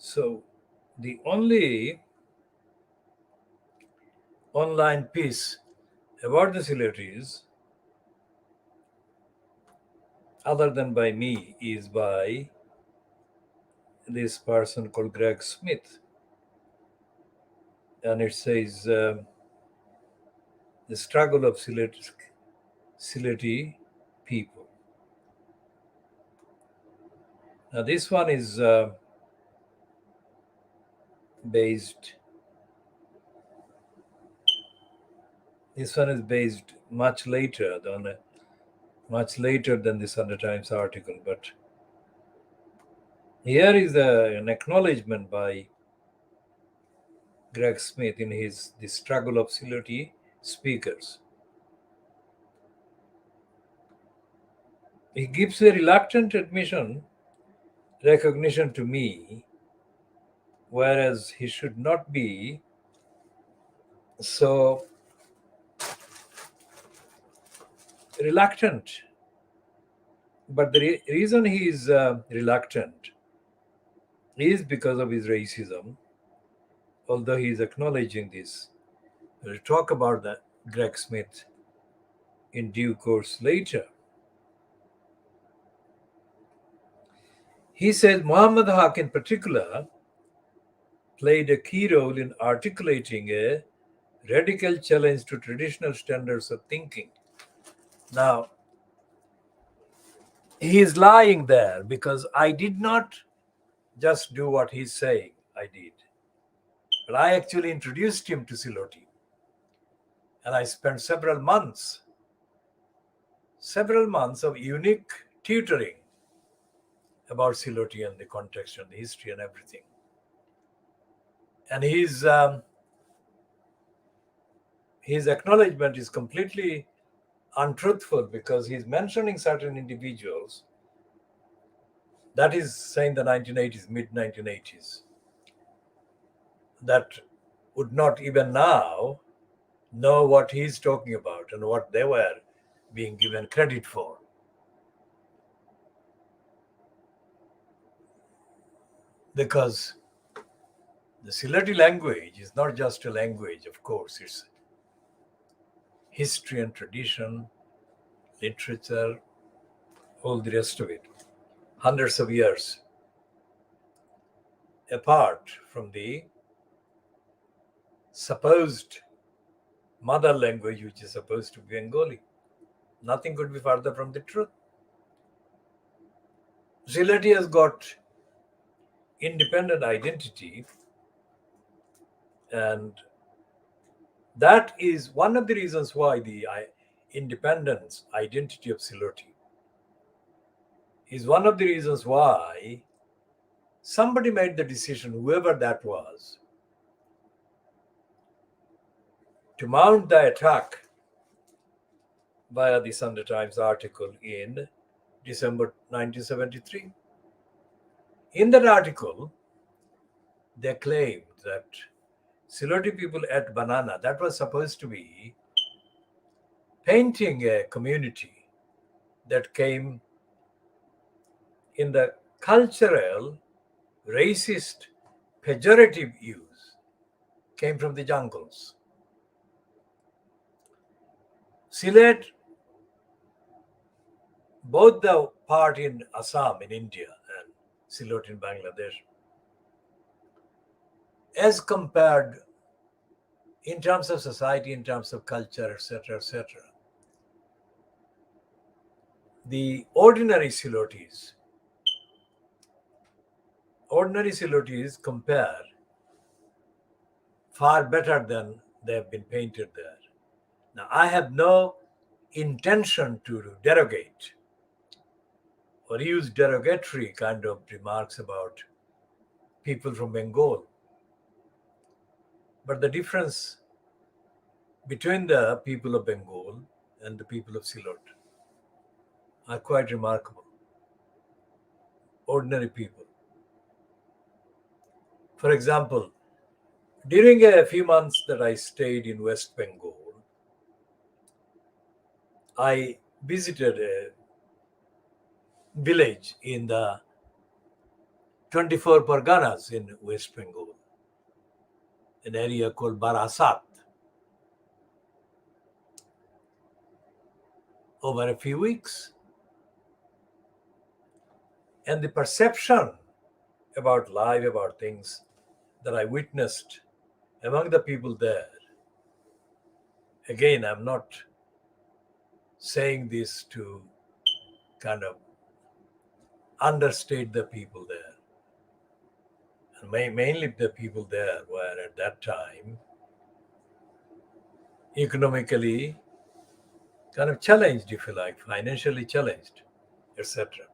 So the only online piece about the Siletis, other than by me, is by this person called Greg Smith. And it says the struggle of Sileti people. Now this one is based much later than the Sunday Times article, but here is an acknowledgement by Greg Smith in his The Struggle of Sileti Speakers. He gives a reluctant recognition to me, whereas he should not be so reluctant. But the reason he is reluctant is because of his racism, although he is acknowledging this. We'll talk about that Greg Smith in due course later. He says Muhammad Haque in particular played a key role in articulating a radical challenge to traditional standards of thinking. Now, he is lying there because I did not just do what he's saying I did. But I actually introduced him to Siloti. And I spent several months of unique tutoring about Siloti and the context and the history and everything. And his acknowledgement is completely untruthful because he's mentioning certain individuals. That is saying the 1980s, mid-1980s, that would not even now know what he's talking about and what they were being given credit for. Because the Sileti language is not just a language, of course, it's history and tradition, literature, all the rest of it. Hundreds of years apart from the supposed mother language, which is supposed to be Bengali. Nothing could be further from the truth. Sileti has got independent identity, and that is one of the reasons why the independence identity of Sileti is one of the reasons why somebody made the decision, whoever that was, to mount the attack via the Sunday Times article in December 1973. In that article, they claimed that Siloti people ate banana. That was supposed to be painting a community that came in the cultural, racist, pejorative use, came from the jungles. Sylhet, both the part in Assam in India and Sylhet in Bangladesh, as compared in terms of society, in terms of culture, etc., the ordinary Silotis compare far better than they have been painted there. Now, I have no intention to derogate or use derogatory kind of remarks about people from Bengal. But the difference between the people of Bengal and the people of Sylhet are quite remarkable. Ordinary people. For example, during a few months that I stayed in West Bengal, I visited a village in the 24 Parganas in West Bengal, an area called Barasat. Over a few weeks. And the perception about life, about things that I witnessed among the people there, again, I'm not saying this to kind of understate the people there. And mainly the people there were at that time economically kind of challenged, if you like, financially challenged, etc.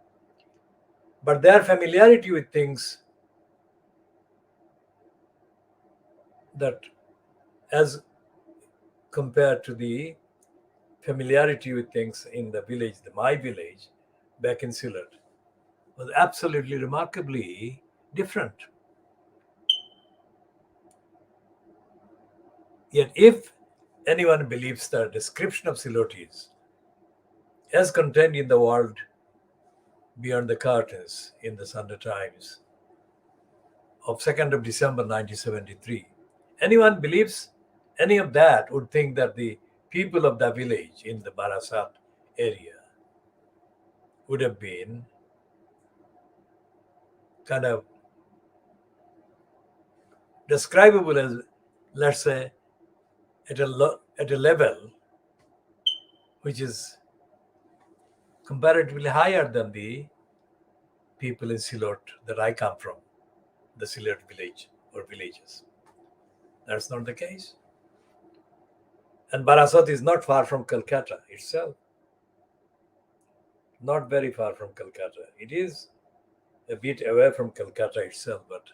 But their familiarity with things that, as compared to the familiarity with things in the village, my village, back in Sylhet, was absolutely remarkably different. Yet if anyone believes the description of Sylhetis as contained in the World Beyond the Curtains in the Sunday Times of 2nd of December 1973, anyone believes any of that would think that the people of the village in the Barasat area would have been kind of describable as, let's say, at a level which is comparatively higher than the people in Sylhet that I come from, the Sylhet village or villages. That's not the case. And Barasat is not far from Calcutta itself. Not very far from Calcutta. It is a bit away from Calcutta itself, but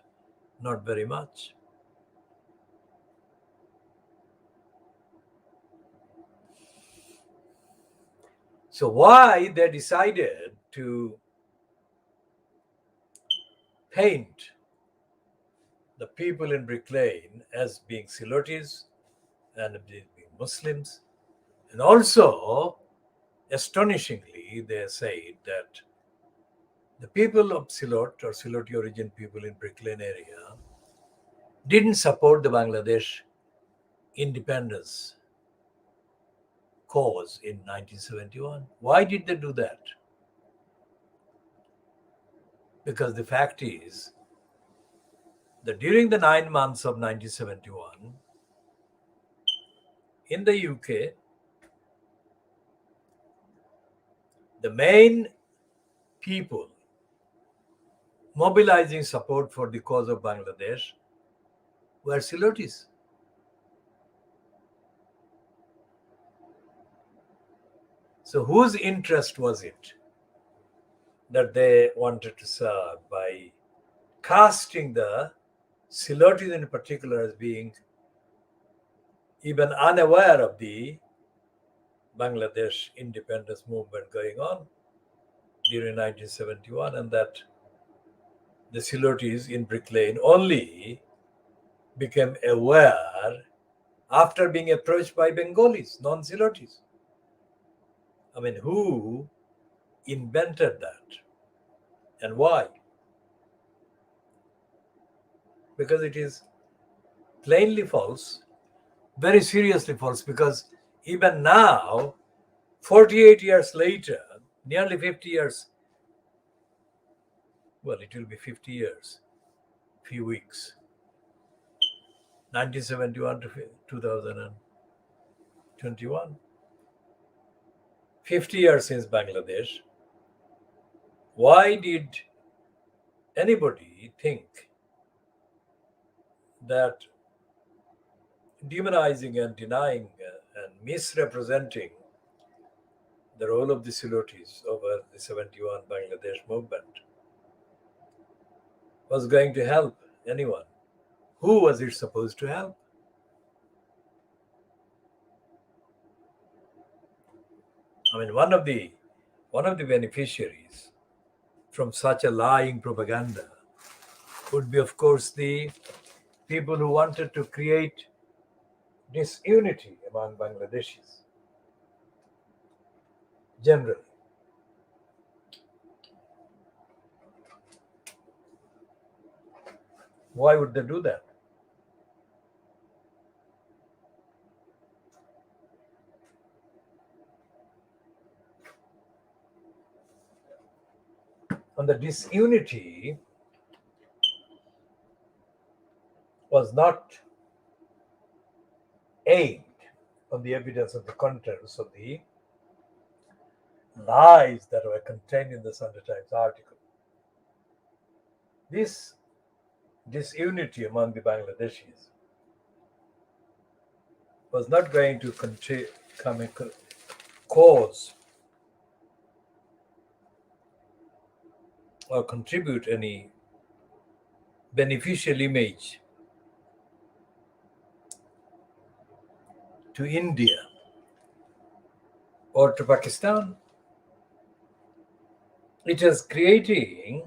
not very much. So why they decided to paint the people in Brick Lane as being Sylhetis and being Muslims, and also, astonishingly, they said that the people of Sylhet or Sylheti origin people in Brick Lane area didn't support the Bangladesh independence cause in 1971. Why did they do that? Because the fact is that during the 9 months of 1971, in the UK, the main people mobilizing support for the cause of Bangladesh were Sylhetis. So whose interest was it that they wanted to serve by casting the Sylhetis in particular as being even unaware of the Bangladesh independence movement going on during 1971, and that the Sylhetis in Brick Lane only became aware after being approached by Bengalis, non-Sylhetis. I mean, who invented that and why? Because it is plainly false, very seriously false, because even now, 48 years later, nearly 50 years, well, it will be 50 years, few weeks, 1971 to 2021, 50 years since Bangladesh. Why did anybody think that demonizing and denying and misrepresenting the role of the Sylhetis over the 71 Bangladesh movement was going to help anyone? Who was it supposed to help? I mean, one of the beneficiaries from such a lying propaganda would be, of course, the people who wanted to create disunity among Bangladeshis generally. Why would they do that? And the disunity was not aimed on the evidence of the contents of the lies that were contained in the Sunday Times article. This disunity among the Bangladeshis was not going to cause or contribute any beneficial image to India or to Pakistan. It is creating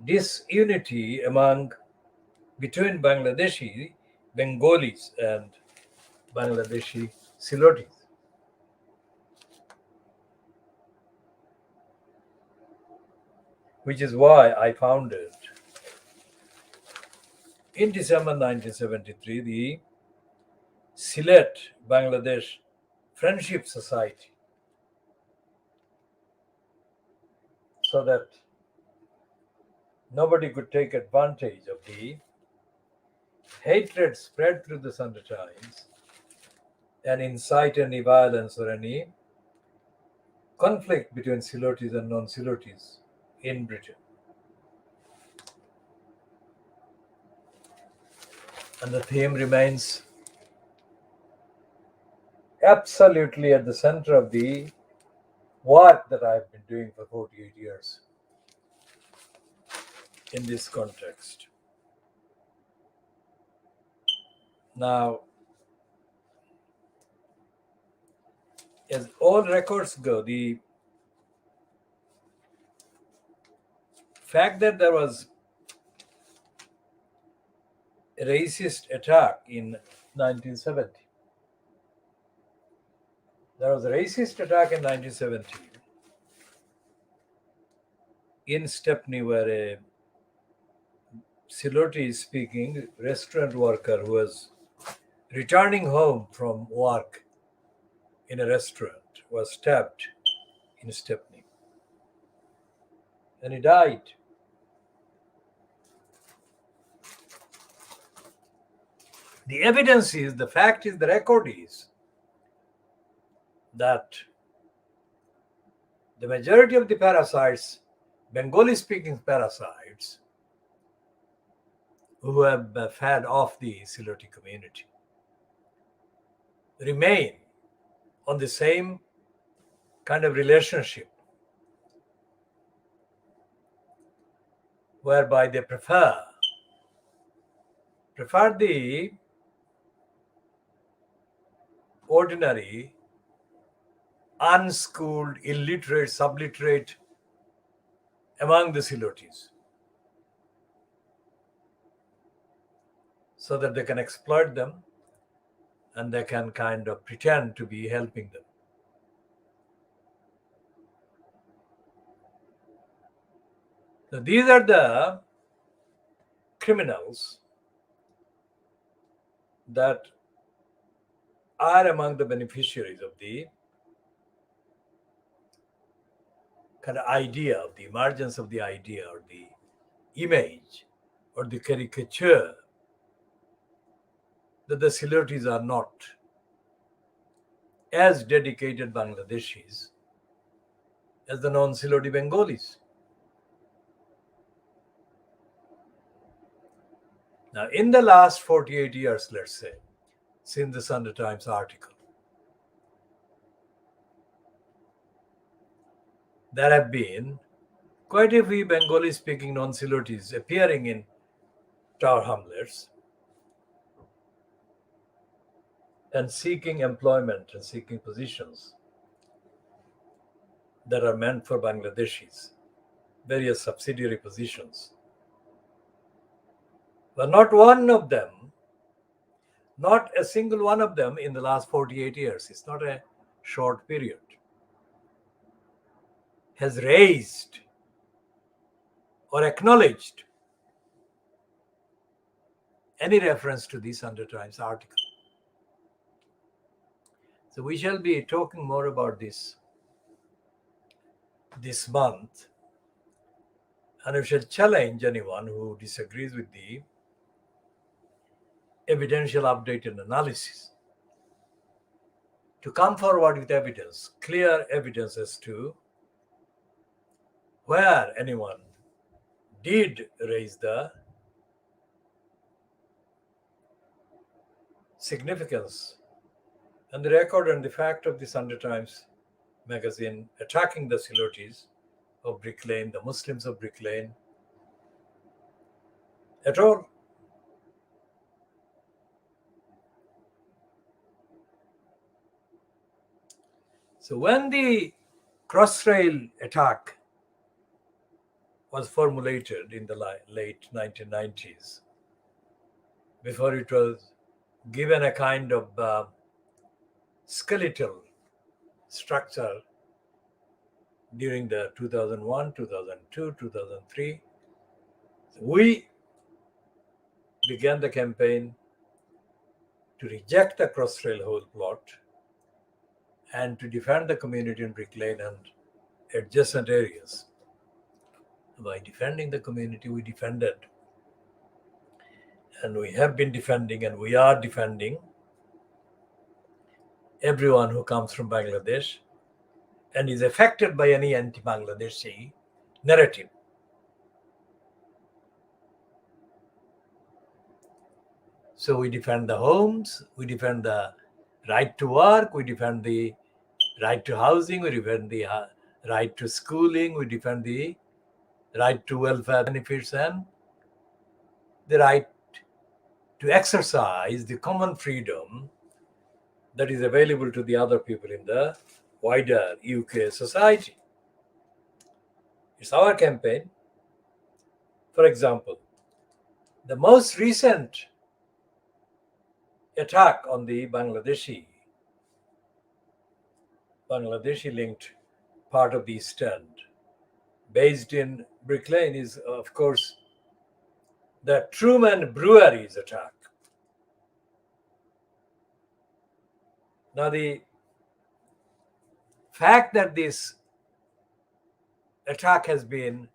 disunity between Bangladeshi Bengalis and Bangladeshi Silotis. Which is why I founded in December 1973 the Sylhet Bangladesh Friendship Society, so that nobody could take advantage of the hatred spread through the Sunday Times and incite any violence or any conflict between Silotis and non-Silotis in Britain. And the theme remains absolutely at the center of the work that I've been doing for 48 years in this context. Now, as all records go, the fact that there was a racist attack in 1970. There was a racist attack in 1970 in Stepney, where a Siloti speaking restaurant worker who was returning home from work in a restaurant was stabbed in Stepney. And he died. The evidence is, the fact is, the record is that the majority of the parasites, Bengali speaking parasites, who have fed off the Siloti community, remain on the same kind of relationship whereby they prefer the ordinary, unschooled, illiterate, subliterate among the Silotis, so that they can exploit them and they can kind of pretend to be helping them. So these are the criminals that are among the beneficiaries of the kind of idea, of the emergence of the idea or the image or the caricature that the Silotis are not as dedicated Bangladeshis as the non-Siloti Bengalis. Now, in the last 48 years, let's say, since the Sunday Times article, there have been quite a few Bengali-speaking non-Silotis appearing in Tower Hamlets and seeking employment and seeking positions that are meant for Bangladeshis, various subsidiary positions. But not one of them, not a single one of them in the last 48 years, it's not a short period, has raised or acknowledged any reference to the Sunday Times article. So we shall be talking more about this month, and we shall challenge anyone who disagrees with the evidential update and analysis to come forward with evidence, clear evidence as to where anyone did raise the significance and the record and the fact of the Sunday Times magazine attacking the celebrities of Brick Lane, the Muslims of Brick Lane, at all. So when the Crossrail attack was formulated in the late 1990s, before it was given a kind of skeletal structure during the 2001, 2002, 2003, we began the campaign to reject the Crossrail whole plot and to defend the community in Brick Lane and adjacent areas. By defending the community, we defended, and we have been defending, and we are defending everyone who comes from Bangladesh and is affected by any anti-Bangladeshi narrative. So we defend the homes, we defend the right to work, we defend the right to housing, we defend the right to schooling, we defend the right to welfare benefits, and the right to exercise the common freedom that is available to the other people in the wider UK society. It's our campaign. For example, the most recent attack on the Bangladeshi linked part of the East End, based in Brick Lane, is of course the Truman Brewery's attack. Now, the fact that this attack has been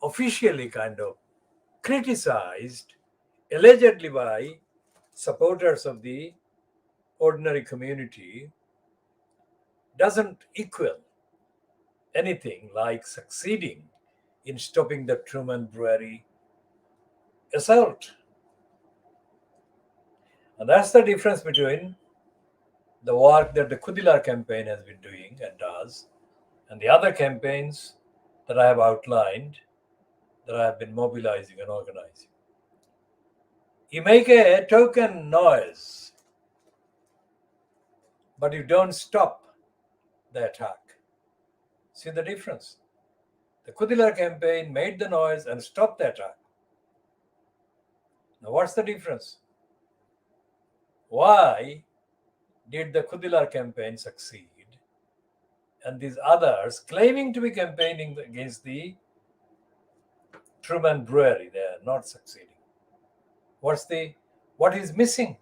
officially kind of criticized, allegedly by supporters of the ordinary community, doesn't equal anything like succeeding in stopping the Truman Brewery assault. And that's the difference between the work that the KHOODEELAAR campaign has been doing and does, and the other campaigns that I have outlined, that I have been mobilizing and organizing. You make a token noise, but you don't stop the attack. See the difference? The KHOODEELAAR campaign made the noise and stopped the attack. Now, what's the difference? Why did the KHOODEELAAR campaign succeed and these others claiming to be campaigning against the Truman Brewery, they are not succeeding? What is missing?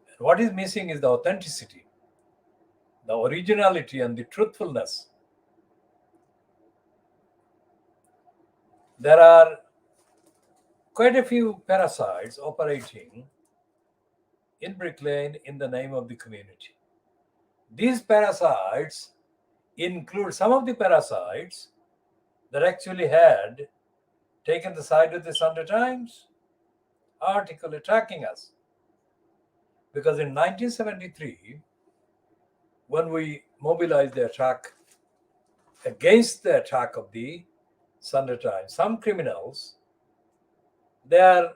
And what is missing is the authenticity, the originality, and the truthfulness. There are quite a few parasites operating in Brick Lane in the name of the community. These parasites include some of the parasites that actually had taken the side of the Sunday Times article attacking us. Because in 1973, when we mobilized the attack against the attack of the Sunday Times, some criminals, they are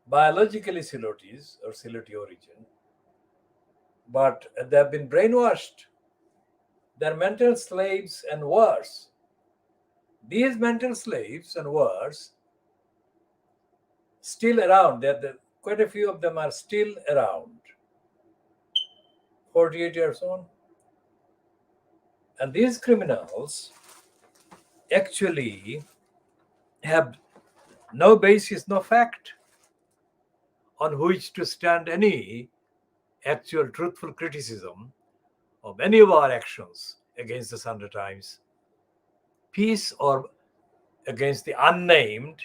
biologically Silotis or Siloti origin, but they have been brainwashed. They're mental slaves and worse. These mental slaves and worse still around. Quite a few of them are still around, 48 years on. And these criminals actually have no basis, no fact on which to stand any actual truthful criticism of any of our actions against the Sunday Times peace or against the unnamed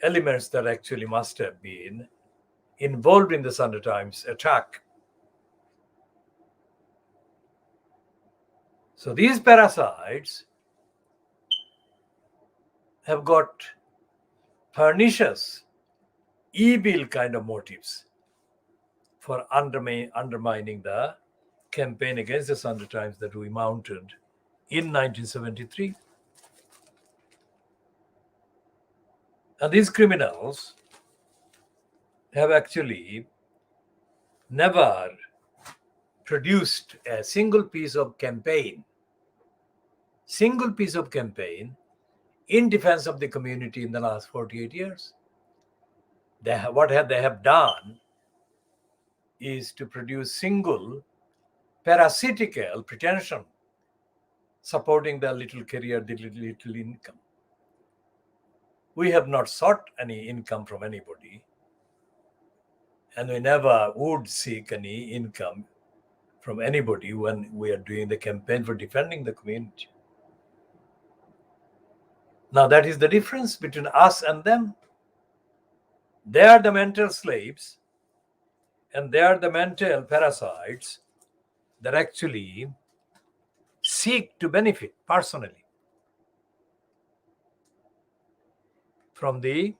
elements that actually must have been involved in the Sunday Times attack. So these parasites have got pernicious, evil kind of motives for undermining the campaign against the Sunday Times that we mounted in 1973. And these criminals have actually never produced a single piece of campaign in defense of the community in the last 48 years. They have done is to produce single parasitical pretension supporting the little career, the little income. We have not sought any income from anybody, and we never would seek any income from anybody when we are doing the campaign for defending the community. Now that is the difference between us and them. They are the mental slaves and they are the mental parasites that actually seek to benefit personally from the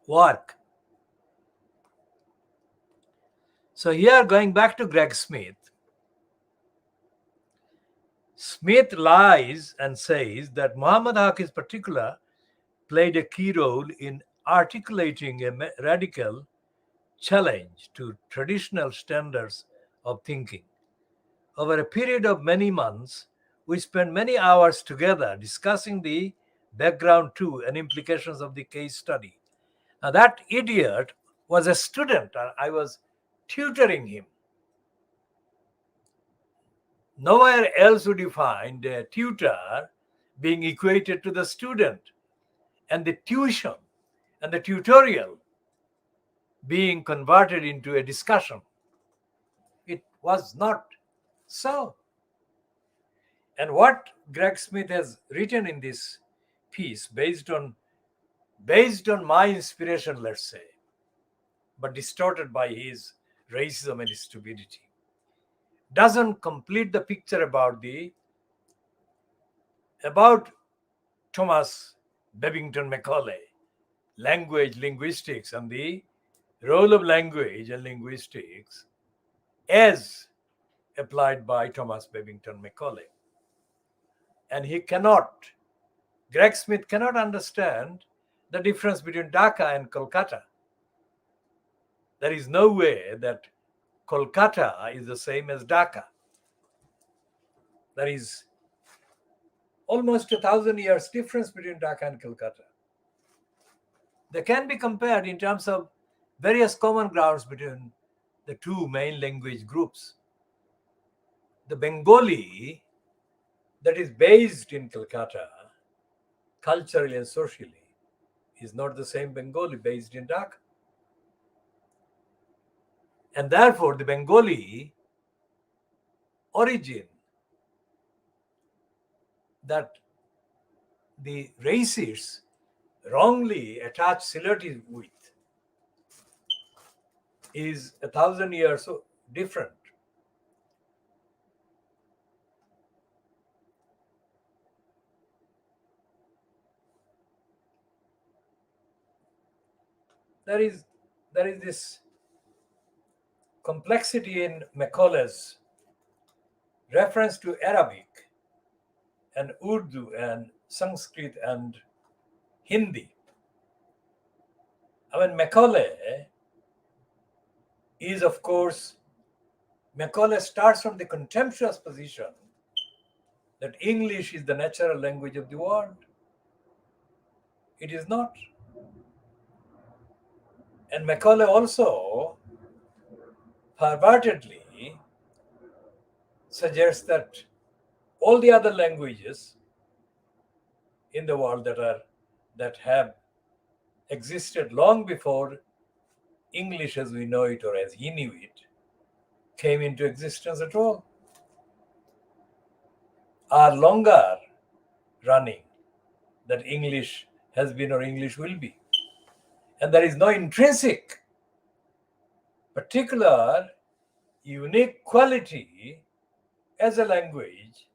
work. So here, going back to Greg Smith, Smith lies and says that Muhammad Haque in particular played a key role in articulating a radical challenge to traditional standards of thinking. Over a period of many months, we spent many hours together discussing the background to and implications of the case study. Now, that idiot was a student, and I was tutoring him. Nowhere else would you find a tutor being equated to the student, and the tuition and the tutorial being converted into a discussion. It was not so. And what Greg Smith has written in this piece, based on my inspiration, let's say, but distorted by his racism and stupidity, doesn't complete the picture about Thomas Babington Macaulay, language, linguistics, and the role of language and linguistics as applied by Thomas Babington Macaulay. And Greg Smith cannot understand the difference between Dhaka and Kolkata. There is no way that Kolkata is the same as Dhaka. There is almost 1,000 years difference between Dhaka and Kolkata. They can be compared in terms of various common grounds between the two main language groups. The Bengali that is based in Kolkata, culturally and socially, is not the same Bengali based in Dhaka. And therefore, the Bengali origin that the racists wrongly attach Silati with is 1,000 years different. There is this complexity in Macaulay's reference to Arabic and Urdu and Sanskrit and Hindi. I mean, Macaulay is, of course, Macaulay starts from the contemptuous position that English is the natural language of the world. It is not. And Macaulay also pervertedly suggests that all the other languages in the world that have existed long before English as we know it or as he knew it came into existence at all, are longer running than English has been or English will be. And there is no intrinsic, particular, unique quality as a language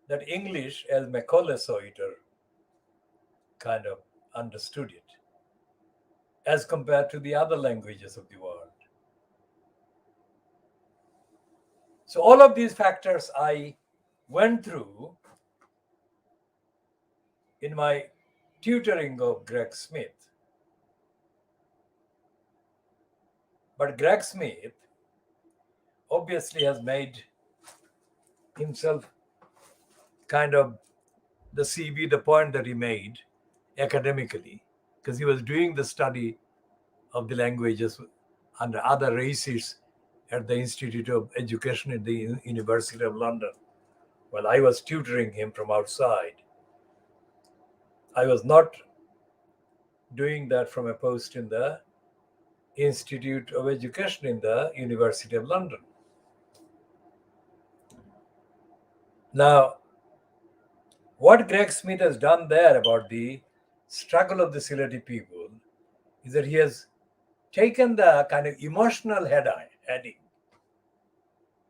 that English, as Macaulay saw it or kind of understood it, as compared to the other languages of the world. So all of these factors I went through in my tutoring of Greg Smith. But Greg Smith obviously has made himself kind of the CV, the point that he made academically, because he was doing the study of the languages under other races at the Institute of Education at the University of London. While I was tutoring him from outside, I was not doing that from a post in the Institute of Education in the University of London. Now, what Greg Smith has done there about the struggle of the Sylheti people is that he has taken the kind of emotional heading,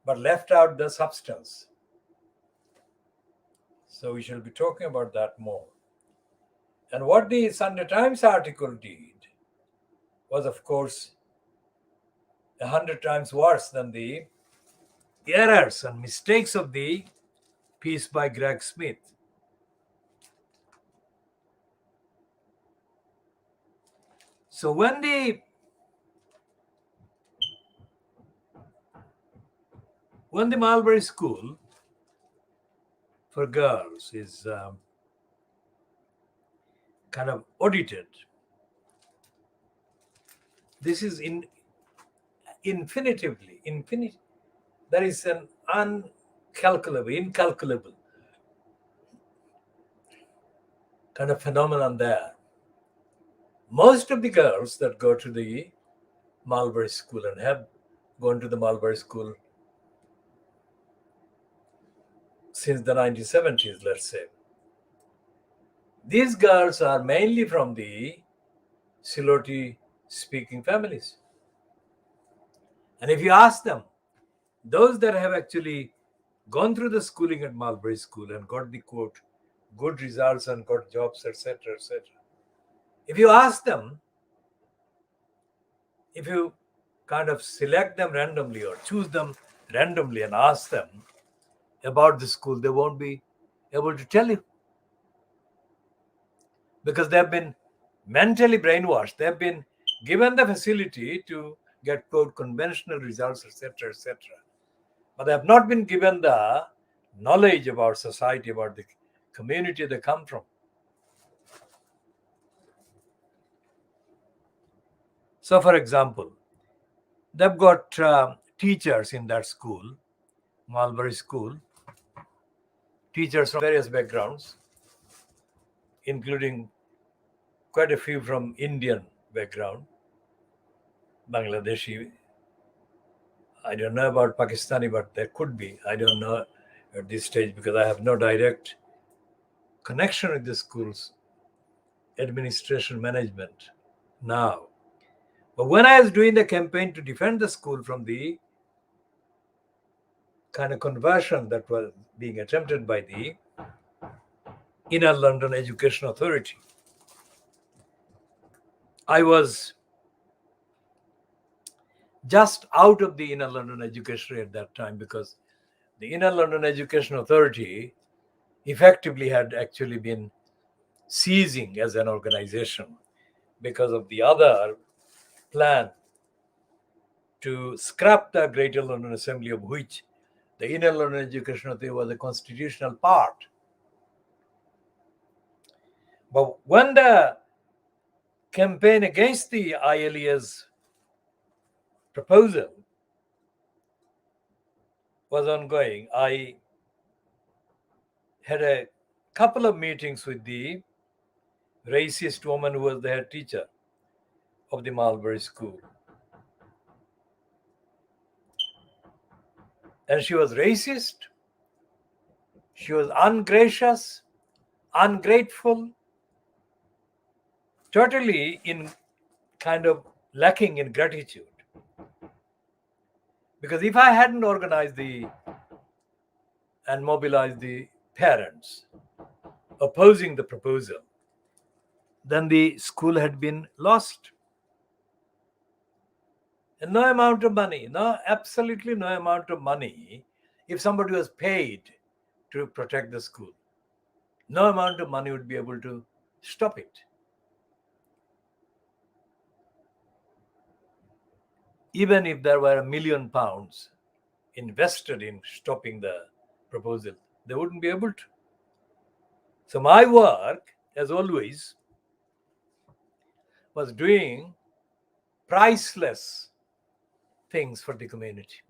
but left out the substance. So we shall be talking about that more. And what the Sunday Times article did was, of course, 100 times worse than the errors and mistakes of the piece by Greg Smith. So when the Mulberry School for girls is kind of audited, this is infinitively, there is an incalculable kind of phenomenon there. Most of the girls that go to the Mulberry School and have gone to the Mulberry School since the 1970s, let's say, these girls are mainly from the Sylheti speaking families. And if you ask them, those that have actually gone through the schooling at Mulberry School and got the quote good results and got jobs, etc., etc., if you ask them, if you kind of select them randomly or choose them randomly and ask them about the school, they won't be able to tell you, because they've been mentally brainwashed. They've been given the facility to get quote conventional results, etc., etc., but they have not been given the knowledge about society, about the community they come from. So, for example, they've got teachers in that school, Mulberry School, teachers from various backgrounds, including quite a few from Indian background, Bangladeshi. I don't know about Pakistani, but there could be. I don't know at this stage because I have no direct connection with the school's administration management now. But when I was doing the campaign to defend the school from the kind of conversion that was being attempted by the Inner London Education Authority, I was just out of the Inner London Education at that time, because the Inner London Education Authority effectively had actually been ceasing as an organization because of the other plan to scrap the Greater London Assembly, of which the Inner London Education Authority was a constitutional part. But when the campaign against the ILE's proposal was ongoing, I had a couple of meetings with the racist woman who was the head teacher of the Mulberry School. And she was racist, she was ungracious, ungrateful, totally in kind of lacking in gratitude. Because if I hadn't organized and mobilized the parents opposing the proposal, then the school had been lost. And no amount of money, absolutely no amount of money, if somebody was paid to protect the school, no amount of money would be able to stop it. Even if there were £1 million invested in stopping the proposal, they wouldn't be able to. So my work, as always, was doing priceless things for the community.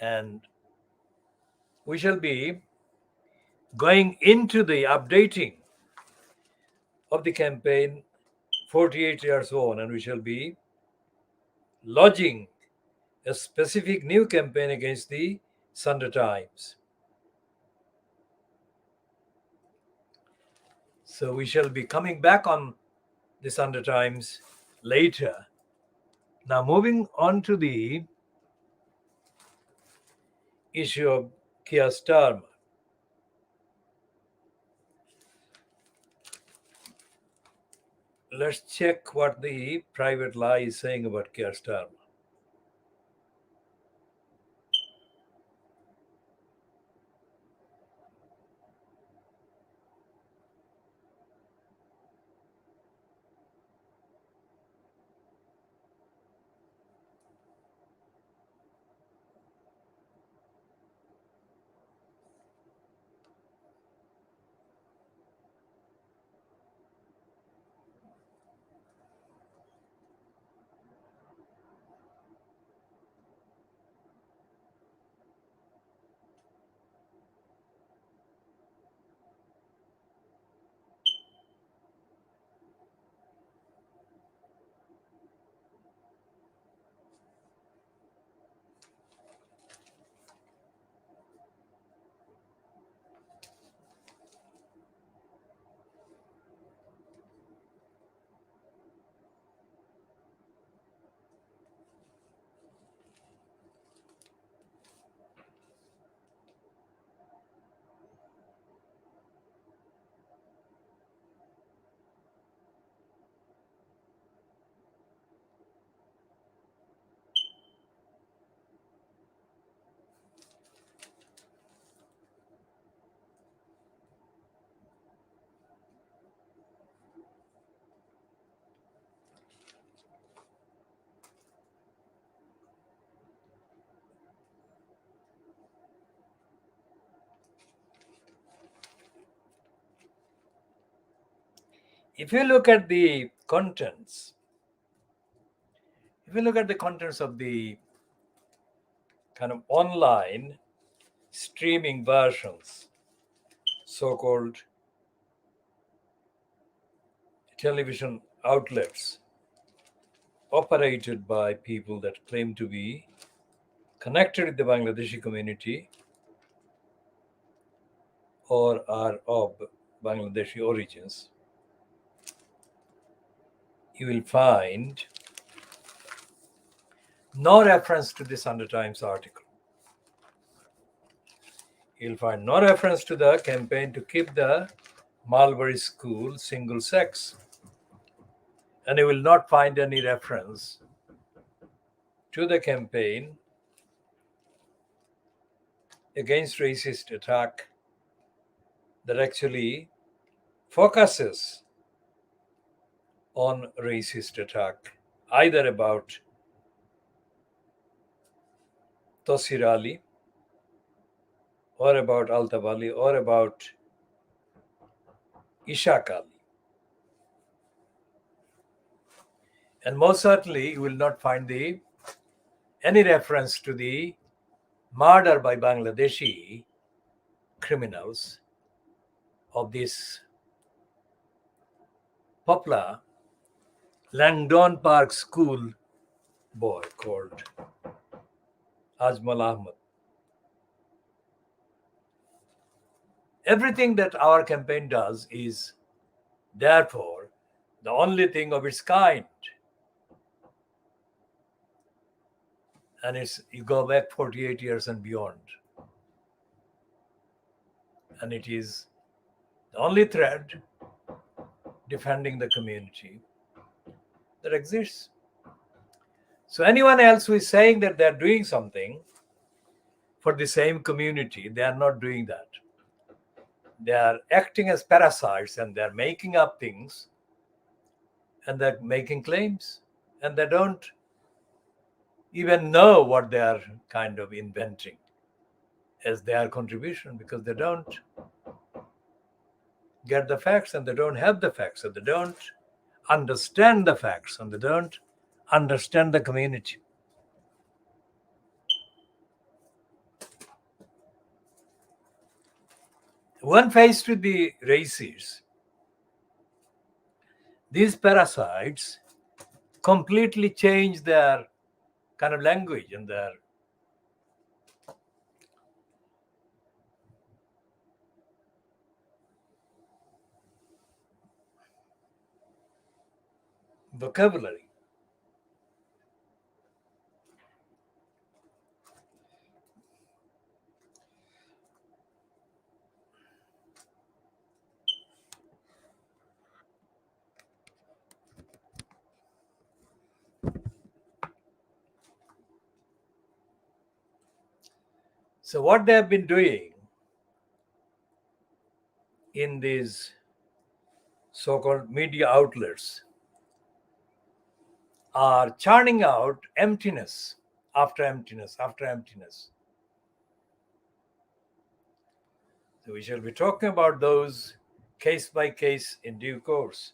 And we shall be going into the updating of the campaign 48 years on, and we shall be lodging a specific new campaign against the Sunday Times. So we shall be coming back on the Sunday Times later. Now moving on to the issue of K Starmer. Let's check what the private lie is saying about K Starmer. If you look at the contents, of the kind of online streaming versions, so-called television outlets operated by people that claim to be connected with the Bangladeshi community or are of Bangladeshi origins, you will find no reference to the Sunday Times article. You'll find no reference to the campaign to keep the Mulberry School single sex. And you will not find any reference to the campaign against racist attack that actually focuses on racist attack, either about Tosir Ali or about Altaf Ali or about Ishaq Ali. And most certainly you will not find any reference to the murder by Bangladeshi criminals of this popular Langdon Park school boy called Ajmal Ahmed. Everything that our campaign does is therefore the only thing of its kind. And it's, you go back 48 years and beyond. And it is the only thread defending the community that exists. So anyone else who is saying that they're doing something for the same community, they are not doing that. They are acting as parasites and they're making up things and they're making claims and they don't even know what they are kind of inventing as their contribution, because they don't get the facts and they don't have the facts and they don't understand the facts and they don't understand the community. When faced with the racists, these parasites completely change their kind of language and their vocabulary. So what they have been doing in these so-called media outlets are churning out emptiness after emptiness after emptiness. So we shall be talking about those case by case in due course.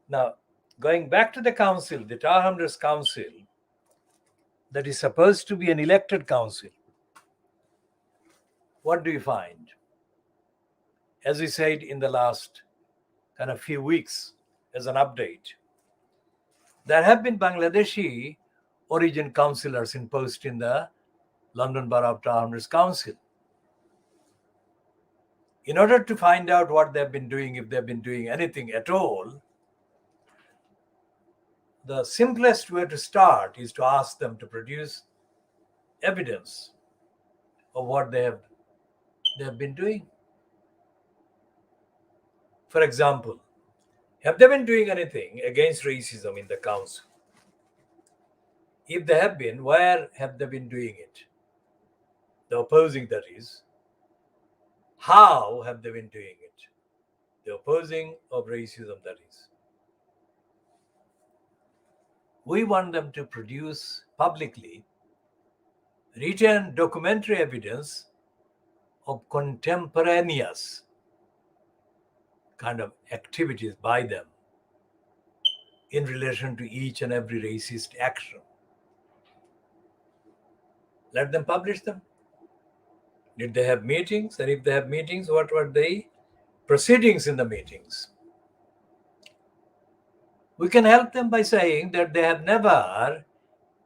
Now, going back to the council, the Hrs council, that is supposed to be an elected council, what do you find? As we said in the last kind of few weeks as an update, there have been Bangladeshi origin councillors imposed in the London Borough of Hrs Council. In order to find out what they've been doing, if they've been doing anything at all, the simplest way to start is to ask them to produce evidence of what they have been doing. For example, have they been doing anything against racism in the council? If they have been, where have they been doing it? The opposing, that is. How have they been doing it? The opposing of racism, that is. We want them to produce publicly written documentary evidence of contemporaneous kind of activities by them in relation to each and every racist action. Let them publish them. Did they have meetings? And if they have meetings, what were the proceedings in the meetings? We can help them by saying that they have never,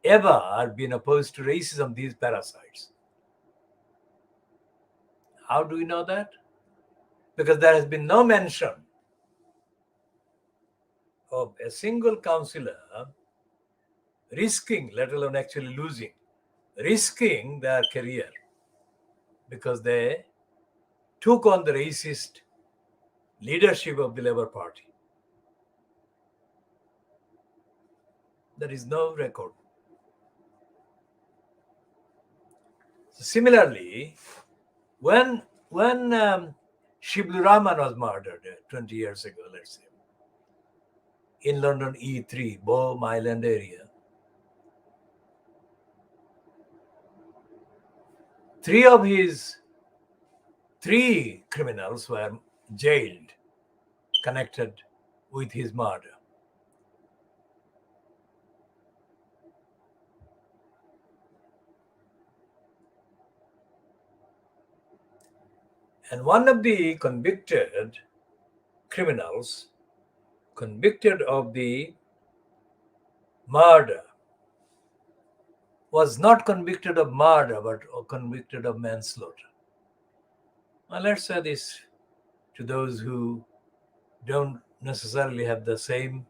ever been opposed to racism, these parasites. How do we know that? Because there has been no mention of a single councillor risking, let alone actually losing, risking their career because they took on the racist leadership of the Labour Party. There is no record. So similarly, when Sylvie Bermann was murdered 20 years ago, let's say, in London E3, Bow Island area, three criminals were jailed connected with his murder. And one of the convicted criminals, convicted of the murder, was not convicted of murder but convicted of manslaughter. Now let's say this to those who don't necessarily have the same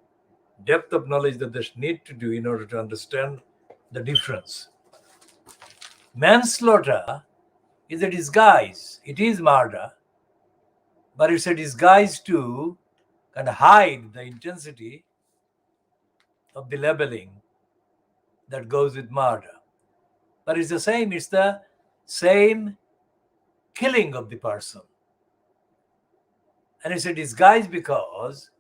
depth of knowledge that they need to do in order to understand the difference. Manslaughter is a disguise. It is murder, but it's a disguise to kind of hide the intensity of the labeling that goes with murder. But it's the same killing of the person. And it's a disguise because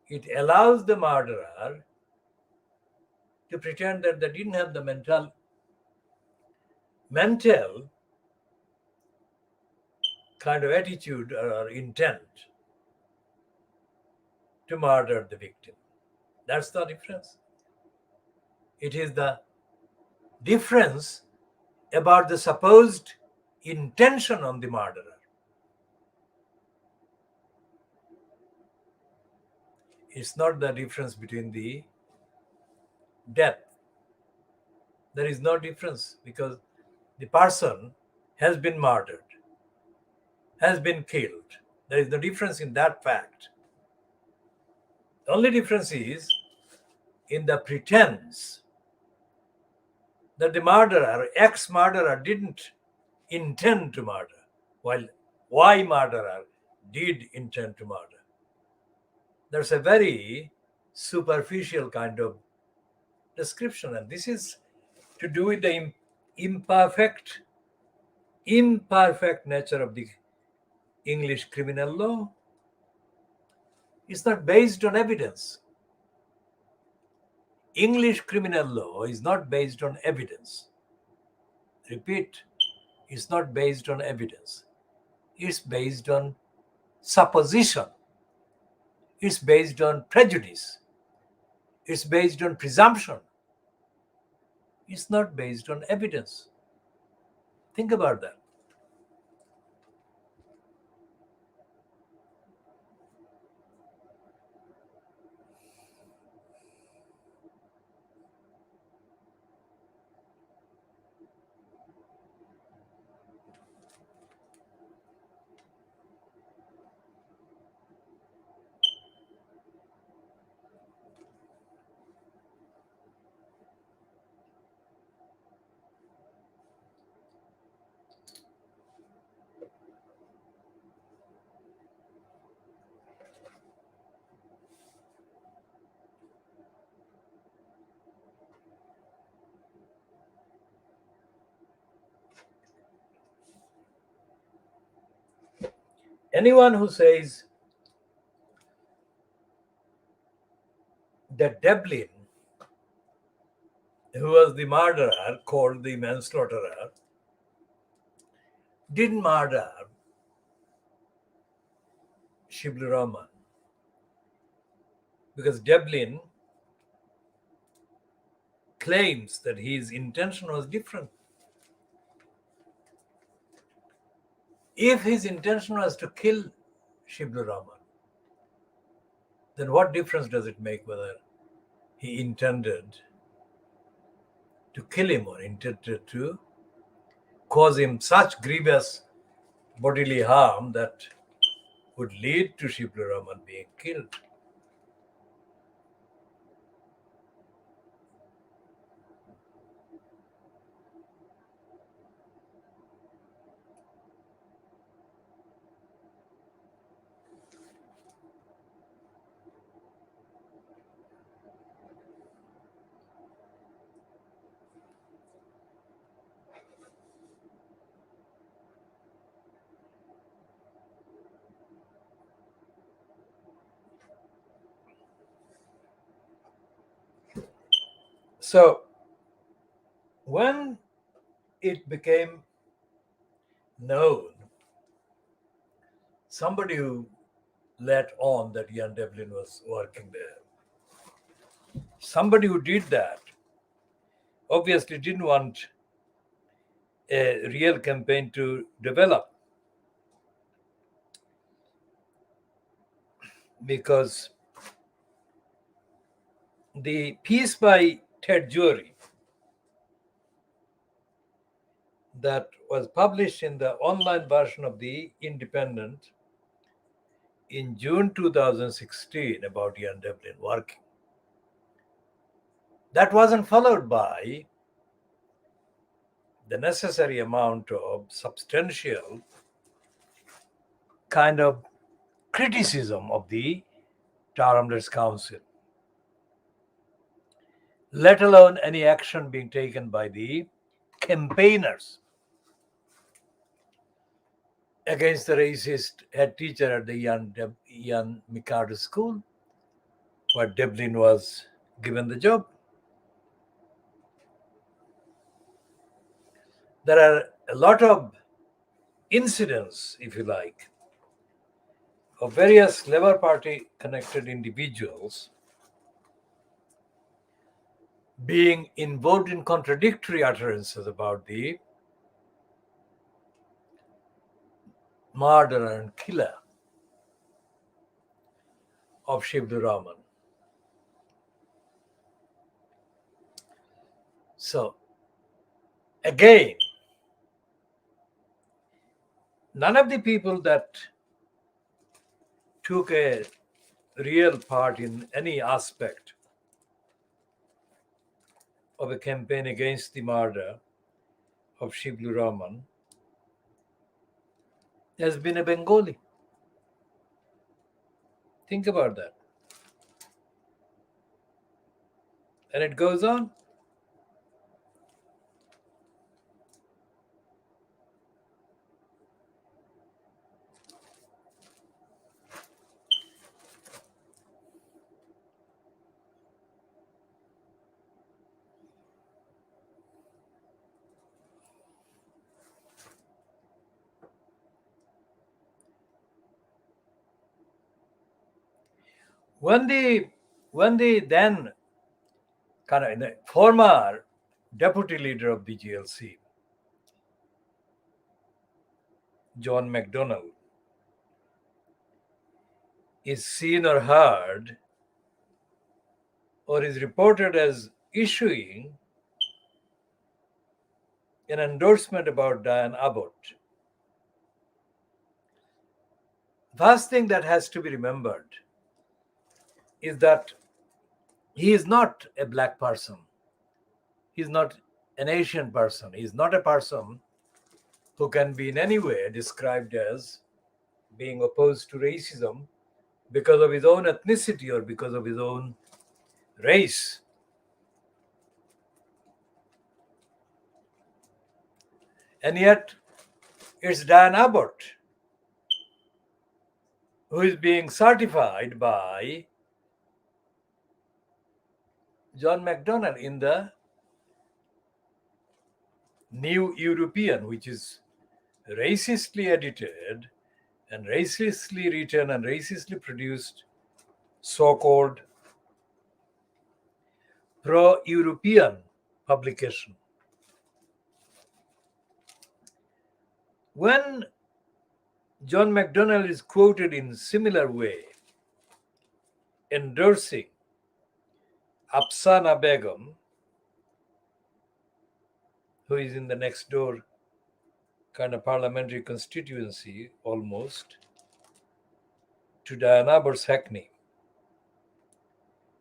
it allows the murderer to pretend that they didn't have the mental kind of attitude or intent to murder the victim. That's the difference. It is the difference about the supposed intention on the murderer. It's not the difference between the death. There is no difference because the person has been murdered, has been killed. There is no difference in that fact. The only difference is in the pretense that the murderer, ex-murderer, didn't intend to murder, while Y-murderer did intend to murder. There's a very superficial kind of description, and this is to do with the imperfect nature of the English criminal law. It's not based on evidence. English criminal law is not based on evidence. Repeat, it's not based on evidence. It's based on supposition. It's based on prejudice. It's based on presumption. It's not based on evidence. Think about that. Anyone who says that Devlin, who was the murderer, called the manslaughterer, didn't murder Sylvie Bermann because Devlin claims that his intention was different. If his intention was to kill Sylvie Bermann, then what difference does it make whether he intended to kill him or intended to cause him such grievous bodily harm that would lead to Sylvie Bermann being killed? So when it became known, somebody who let on that Ian Devlin was working there, somebody who did that obviously didn't want a real campaign to develop. because the piece by Ted Jury that was published in the online version of the Independent in June 2016 about Ian Devlin working, that wasn't followed by the necessary amount of substantial kind of criticism of the Tower Council, let alone any action being taken by the campaigners against the racist head teacher at the Ian McCarter School, where Devlin was given the job. There are a lot of incidents, if you like, of various Labour Party connected individuals being involved in contradictory utterances about the murderer and killer of Sylvie Bermann. So, again, none of the people that took a real part in any aspect of a campaign against the murder of Sylvie Bermann has been a Bengali. Think about that. And it goes on. When the then kind of the former deputy leader of the GLC, John McDonnell, is seen or heard or is reported as issuing an endorsement about Diane Abbott, first thing that has to be remembered is that he is not a black person. He's not an Asian person. He's not a person who can be in any way described as being opposed to racism because of his own ethnicity or because of his own race. And yet, it's Diane Abbott who is being certified by John McDonnell in the New European, which is racistly edited and racistly written and racistly produced so-called pro-European publication. When John McDonnell is quoted in similar way, endorsing Afsana Begum, who is in the next door kind of parliamentary constituency almost, to Diana Abbot's Hackney,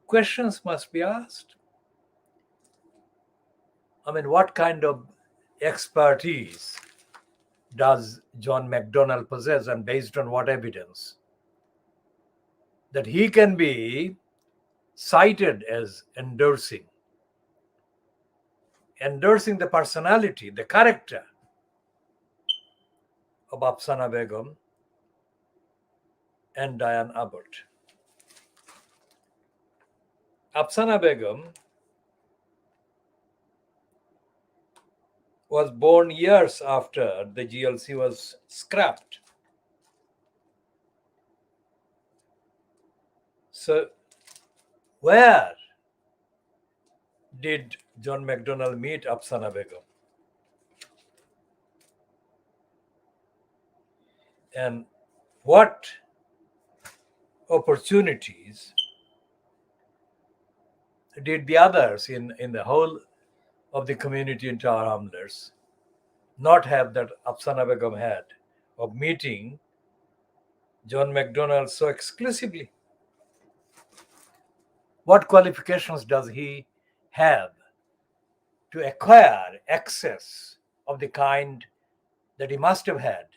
questions must be asked. I mean, what kind of expertise does John McDonnell possess, and based on what evidence that he can be cited as endorsing the personality, the character of Afsana Begum and Diane Abbott. Afsana Begum was born years after the GLC was scrapped. So, where did John McDonnell meet Afsana Begum? And what opportunities did the others in the whole of the community in Tower Hamlets not have that Afsana Begum had of meeting John MacDonald so exclusively? What qualifications does he have to acquire access of the kind that he must have had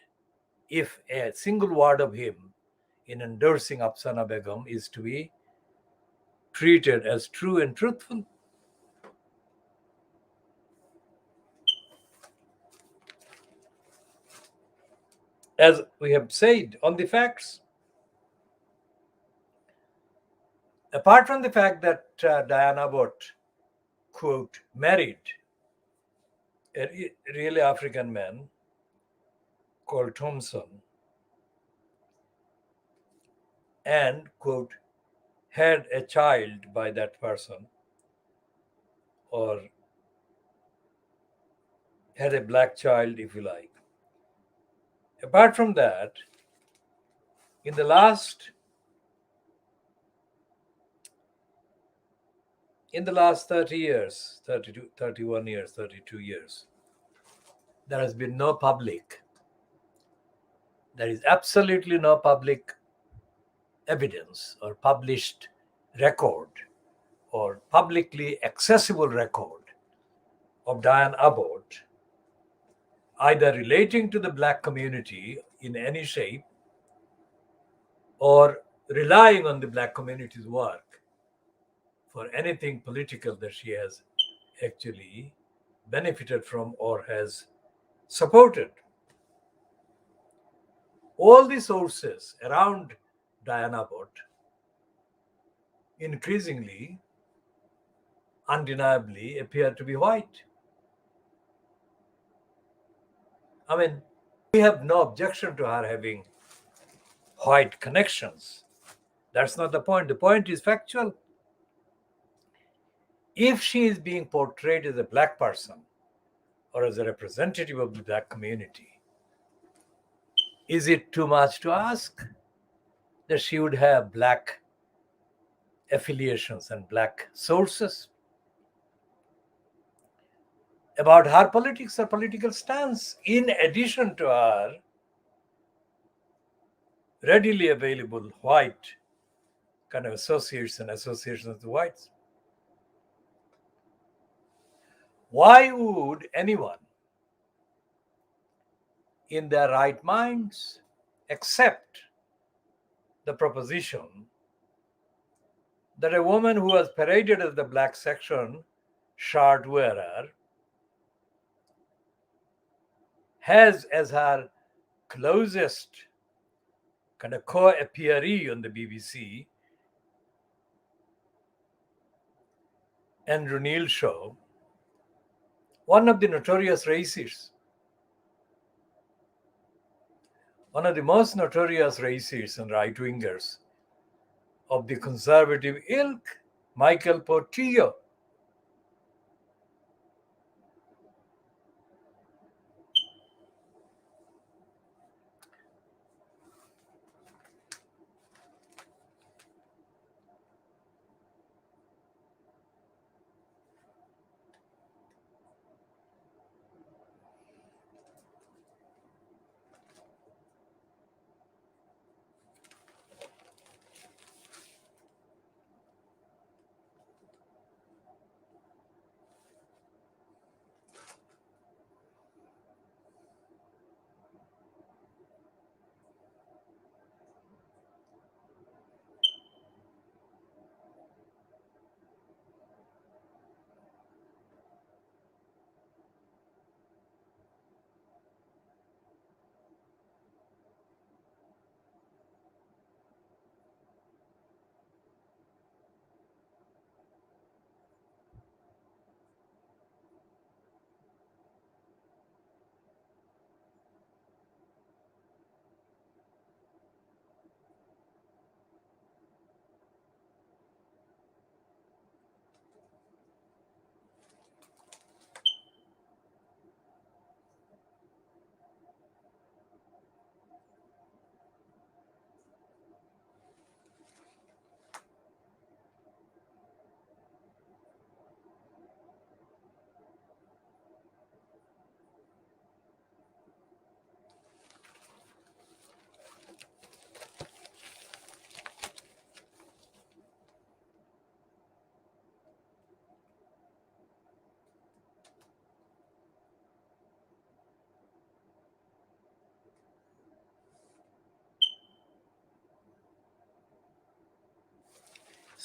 if a single word of him in endorsing Afsana Begum is to be treated as true and truthful? As we have said on the facts, apart from the fact that Diana Abbott, quote, married a really African man called Thompson and, quote, had a child by that person, or had a black child, if you like. Apart from that, in the last 30 years, 32, 31 years, 32 years, there has been no public, there is absolutely no public evidence or published record or publicly accessible record of Diane Abbott either relating to the black community in any shape or relying on the black community's work for anything political that she has actually benefited from or has supported. All the sources around Diane Abbott increasingly, undeniably appear to be white. I mean, we have no objection to her having white connections. That's not the point. The point is factual. If she is being portrayed as a black person or as a representative of the black community, is it too much to ask that she would have black affiliations and black sources? About her politics or political stance, in addition to her readily available white kind of associates and associations with the whites. Why would anyone in their right minds accept the proposition that a woman who was paraded as the black section shirt wearer has as her closest kind of co-appearee on the BBC, Andrew Neil show, one of the notorious racists, one of the most notorious racists and right-wingers of the conservative ilk, Michael Portillo.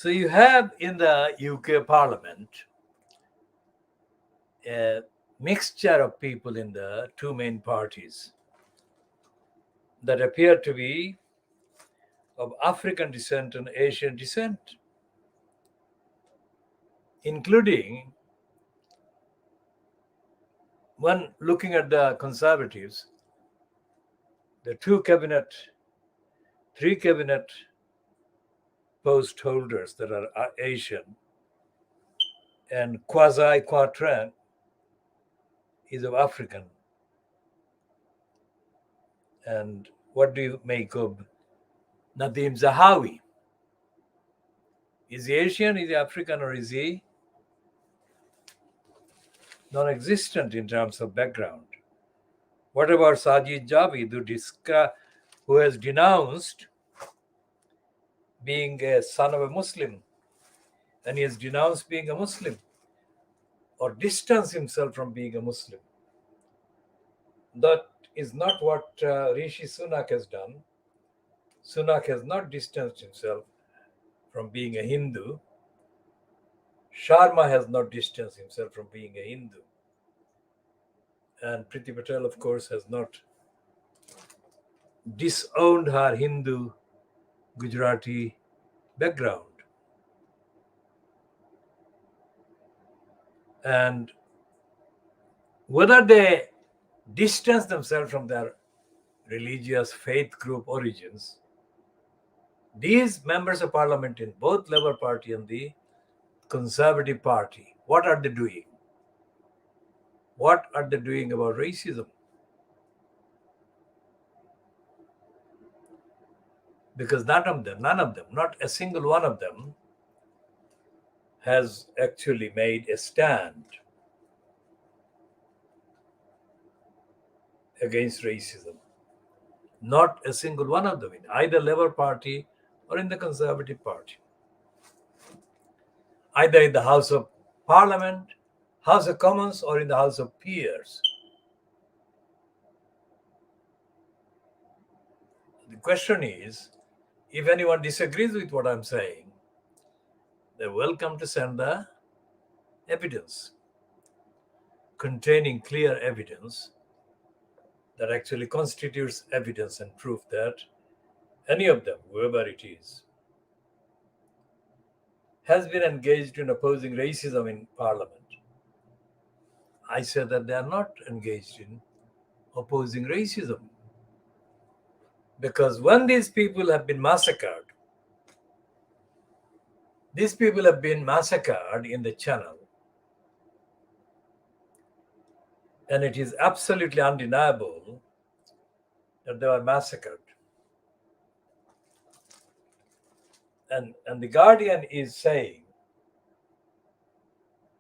So you have in the UK Parliament a mixture of people in the two main parties that appear to be of African descent and Asian descent, including one looking at the Conservatives, the three cabinet post holders that are Asian, and Quasi Quatran is of African. And what do you make of Nadim Zahawi? Is he Asian, is he African, or is he non-existent in terms of background? What about Sajid Javid, who has denounced being a son of a Muslim, and he has denounced being a Muslim or distanced himself from being a Muslim? That is not what Rishi Sunak has done. Sunak has not distanced himself from being a Hindu. Sharma has not distanced himself from being a Hindu. And Priti Patel, of course, has not disowned her Hindu Gujarati background. And whether they distance themselves from their religious faith group origins, these members of parliament in both Labour Party and the Conservative Party, what are they doing? What are they doing about racism? Because none of them, not a single one of them has actually made a stand against racism. Not a single one of them in either Labour Party or in the Conservative Party. Either in the House of Parliament, House of Commons, or in the House of Peers. The question is, if anyone disagrees with what I'm saying, they're welcome to send the evidence, containing clear evidence that actually constitutes evidence and proof that any of them, whoever it is, has been engaged in opposing racism in Parliament. I said that they are not engaged in opposing racism. Because when these people have been massacred, in the channel, and it is absolutely undeniable that they were massacred. And the Guardian is saying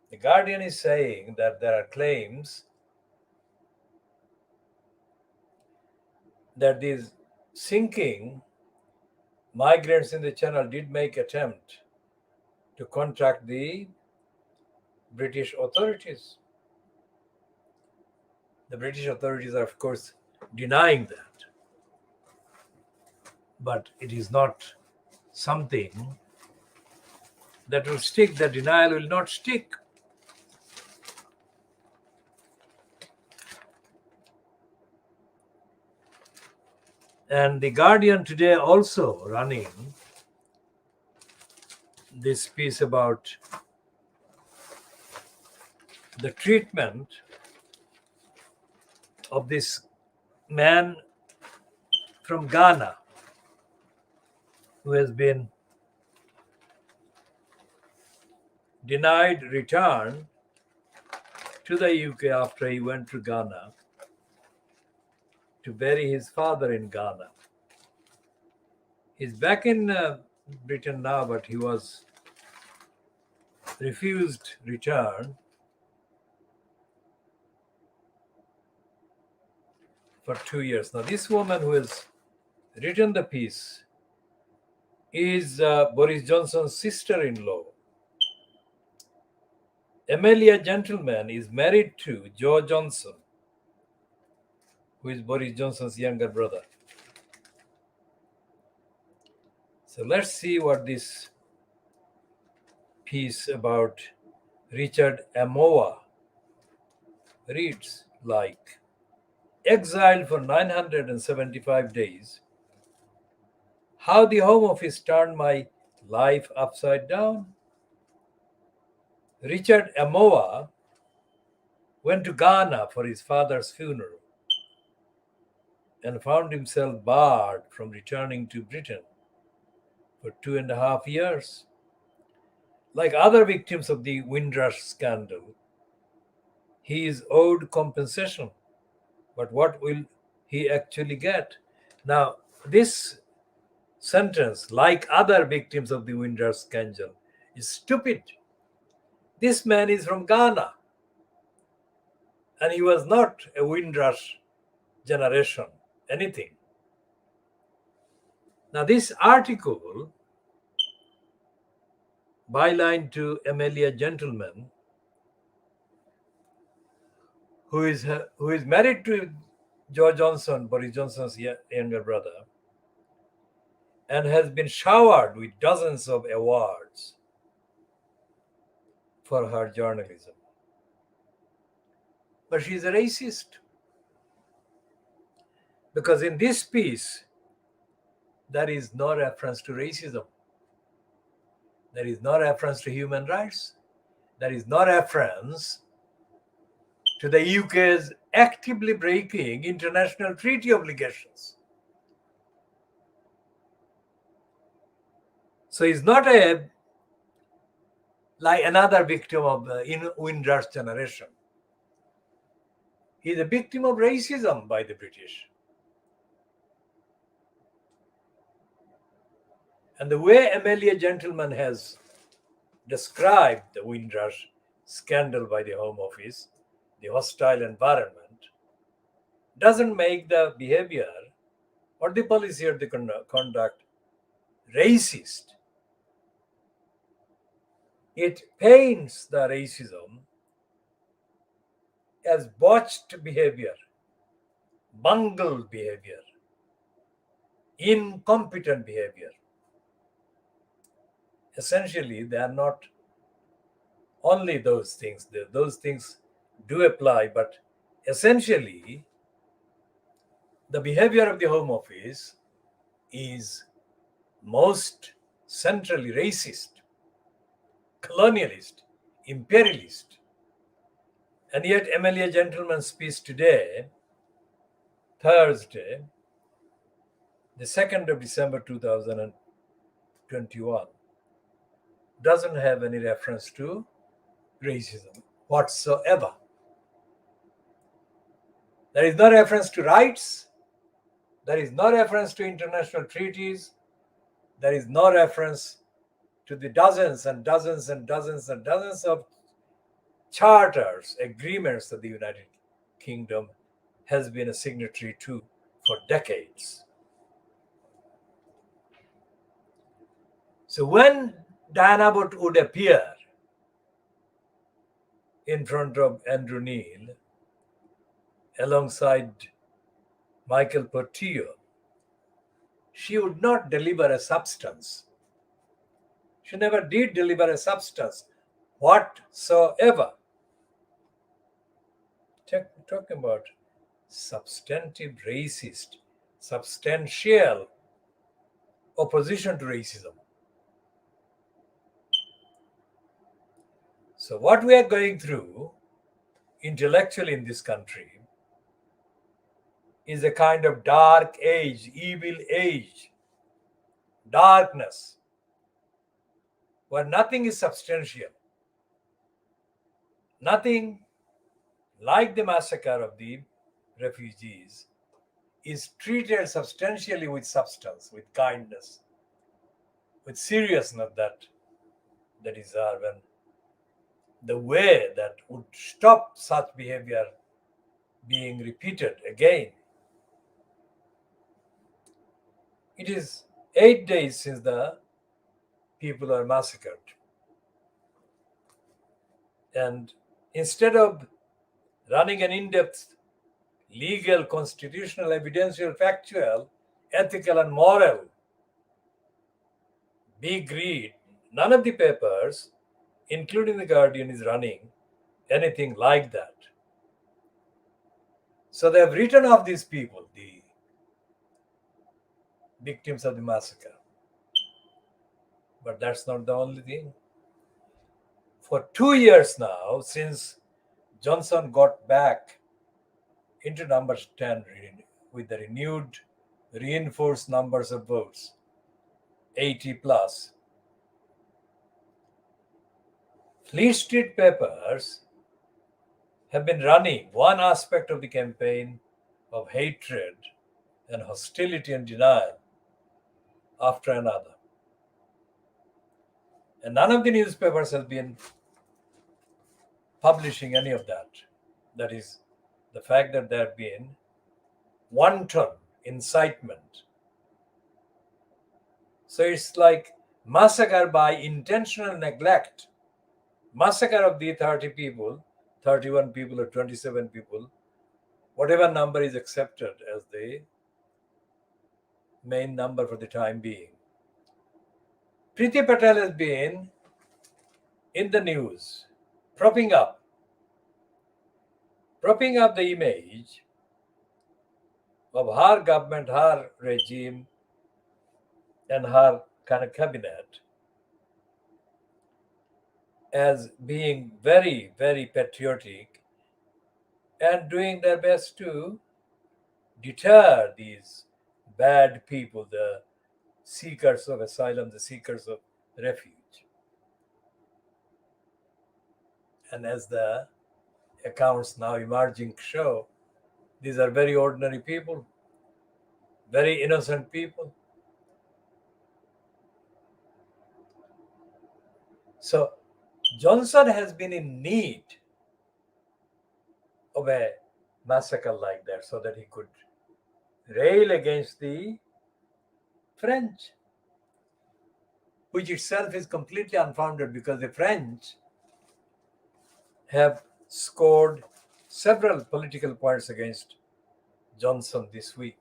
that there are claims that these sinking migrants in the channel did make attempt to contact the British authorities. The British authorities are, of course, denying that. But it is not something that will stick. The denial will not stick. And the Guardian today also running this piece about the treatment of this man from Ghana who has been denied return to the UK after he went to Ghana to bury his father in Ghana. He's back in Britain now, but he was refused return for 2 years. Now, this woman who has written the piece is Boris Johnson's sister-in-law. Amelia Gentleman is married to Joe Johnson, who is Boris Johnson's younger brother. So let's see what this piece about Richard Amoa reads like, exiled for 975 days, how the Home Office turned my life upside down. Richard Amoa went to Ghana for his father's funeral and found himself barred from returning to Britain for 2.5 years. Like other victims of the Windrush scandal, he is owed compensation. But what will he actually get? Now, this sentence, like other victims of the Windrush scandal, is stupid. This man is from Ghana, and he was not a Windrush generation, anything. Now, this article, byline to Amelia Gentleman, who is married to Boris Johnson's younger brother, and has been showered with dozens of awards for her journalism. But she's a racist. Because in this piece, there is no reference to racism. There is no reference to human rights. There is no reference to the UK's actively breaking international treaty obligations. So he's not like another victim of the Windrush generation. He's a victim of racism by the British. And the way Amelia Gentleman has described the Windrush scandal by the Home Office, the hostile environment, doesn't make the behavior or the policy or the conduct racist. It paints the racism as botched behavior, bungled behavior, incompetent behavior. Essentially, they are not only those things. Those things do apply, but essentially, the behavior of the Home Office is most centrally racist, colonialist, imperialist. And yet, Amelia Gentleman's speech today, Thursday, the 2nd of December 2021, doesn't have any reference to racism whatsoever. There is no reference to rights. There is no reference to international treaties. There is no reference to the dozens and dozens and dozens and dozens of charters, agreements that the United Kingdom has been a signatory to for decades. So when Diana Abbott would appear in front of Andrew Neil alongside Michael Portillo, she would not deliver a substance. She never did deliver a substance whatsoever. Talking about substantive racist, substantial opposition to racism. So what we are going through intellectually in this country is a kind of dark age, evil age, darkness, where nothing is substantial. Nothing like the massacre of the refugees is treated substantially with substance, with kindness, with seriousness that deserve, and the way that would stop such behavior being repeated again. It is 8 days since the people are massacred. And instead of running an in-depth legal, constitutional, evidential, factual, ethical, and moral big read, none of the papers including the Guardian, is running anything like that. So they have written off these people, the victims of the massacre. But that's not the only thing. For 2 years now, since Johnson got back into number 10 with the renewed, reinforced numbers of votes, 80 plus, Fleet Street papers have been running one aspect of the campaign of hatred and hostility and denial after another. And none of the newspapers has been publishing any of that. That is, the fact that there have been wanton incitement. So it's like massacre by intentional neglect. Massacre of the 30 people, 31 people or 27 people, whatever number is accepted as the main number for the time being. Priti Patel has been in the news, propping up the image of her government, her regime, and her kind of cabinet as being very, very patriotic and doing their best to deter these bad people, the seekers of asylum, the seekers of refuge. And as the accounts now emerging show, these are very ordinary people, very innocent people. So Johnson has been in need of a massacre like that so that he could rail against the French, which itself is completely unfounded because the French have scored several political points against Johnson this week.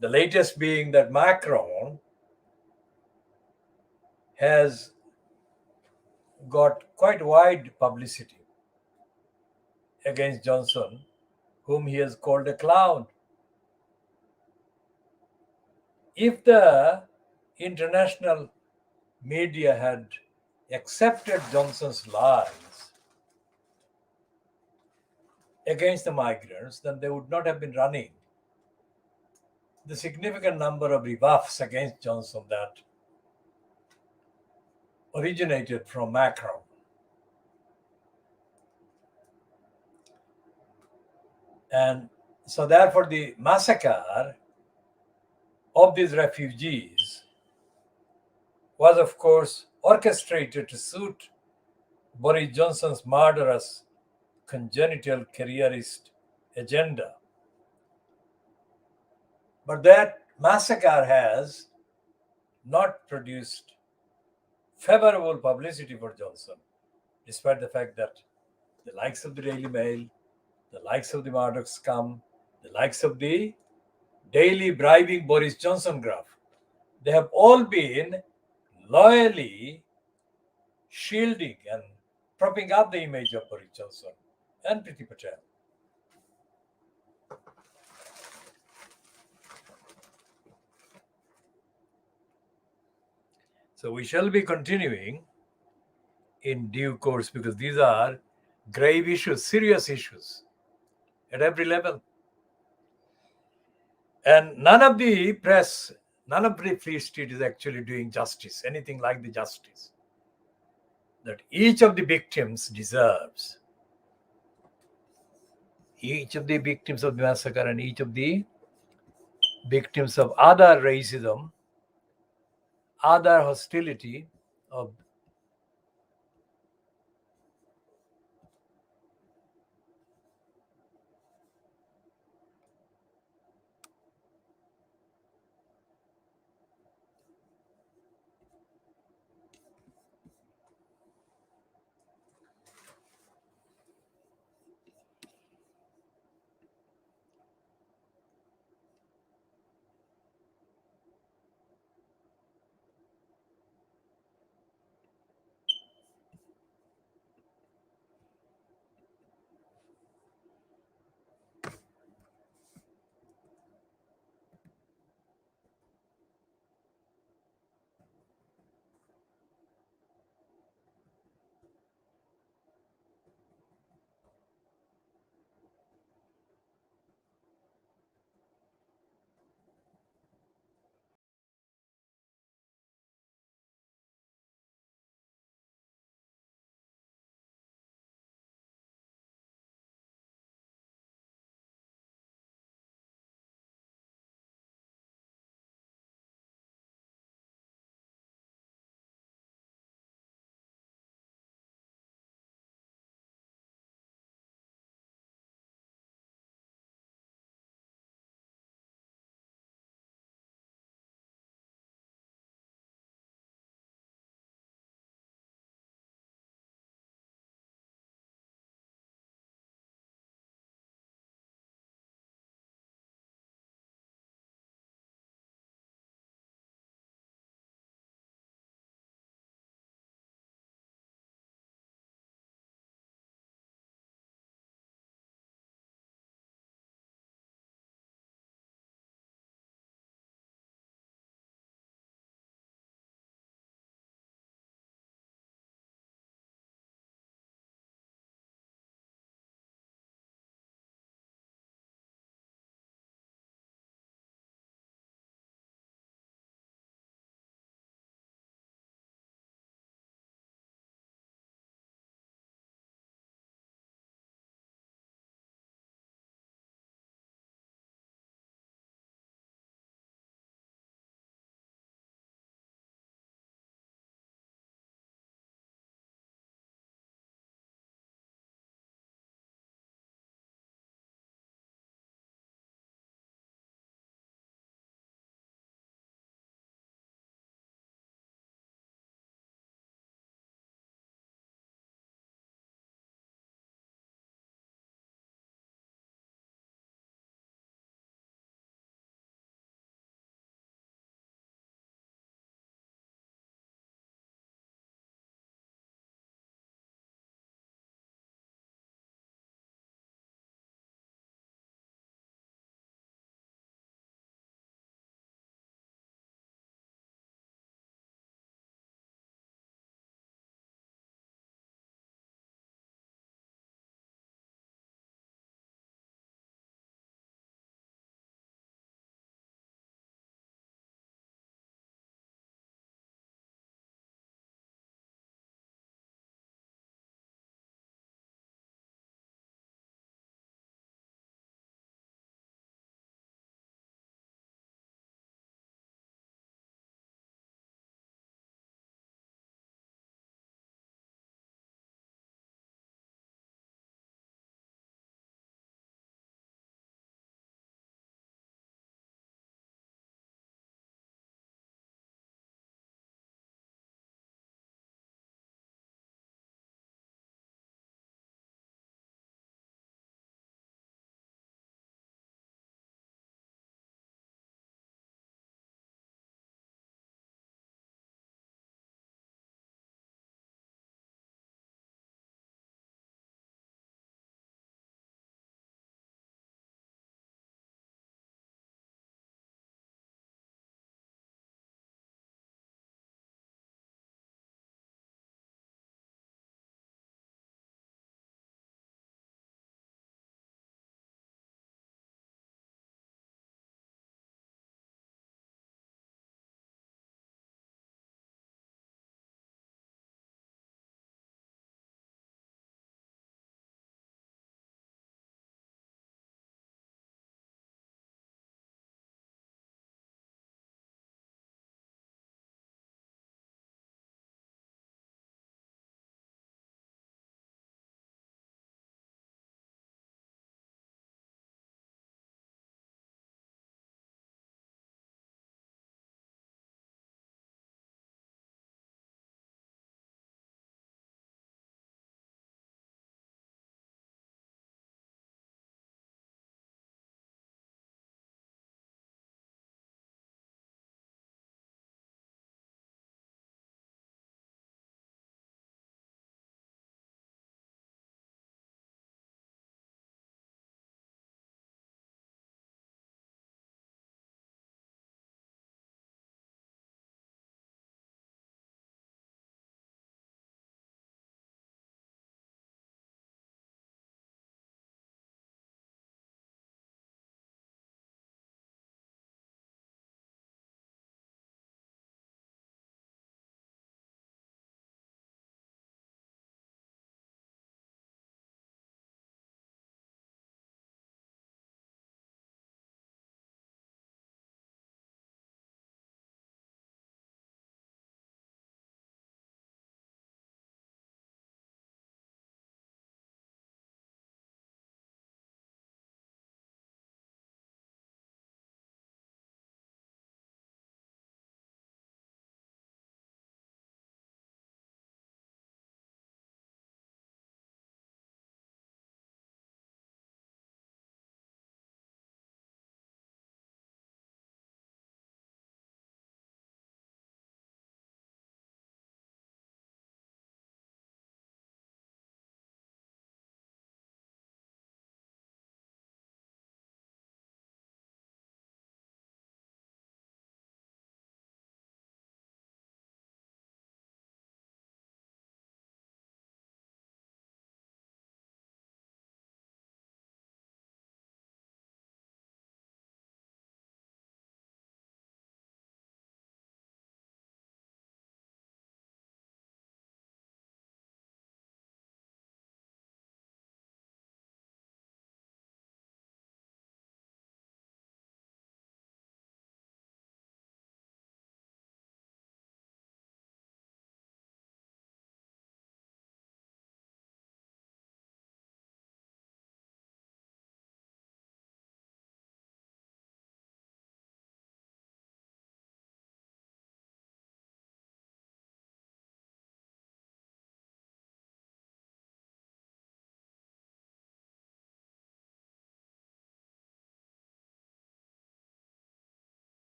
The latest being that Macron has got quite wide publicity against Johnson, whom he has called a clown. If the international media had accepted Johnson's lies against the migrants, then they would not have been running the significant number of rebuffs against Johnson that originated from Macron. And so therefore the massacre of these refugees was of course orchestrated to suit Boris Johnson's murderous congenital careerist agenda. But that massacre has not produced favorable publicity for Johnson, despite the fact that the likes of the Daily Mail, the likes of the Murdoch scum, the likes of the daily bribing Boris Johnson graph, they have all been loyally shielding and propping up the image of Boris Johnson and Priti Patel. So we shall be continuing in due course because these are grave issues, serious issues at every level. And none of the press, none of the Fleet Street is actually doing justice, anything like the justice that each of the victims deserves. Each of the victims of the massacre and each of the victims of other racism, other hostility of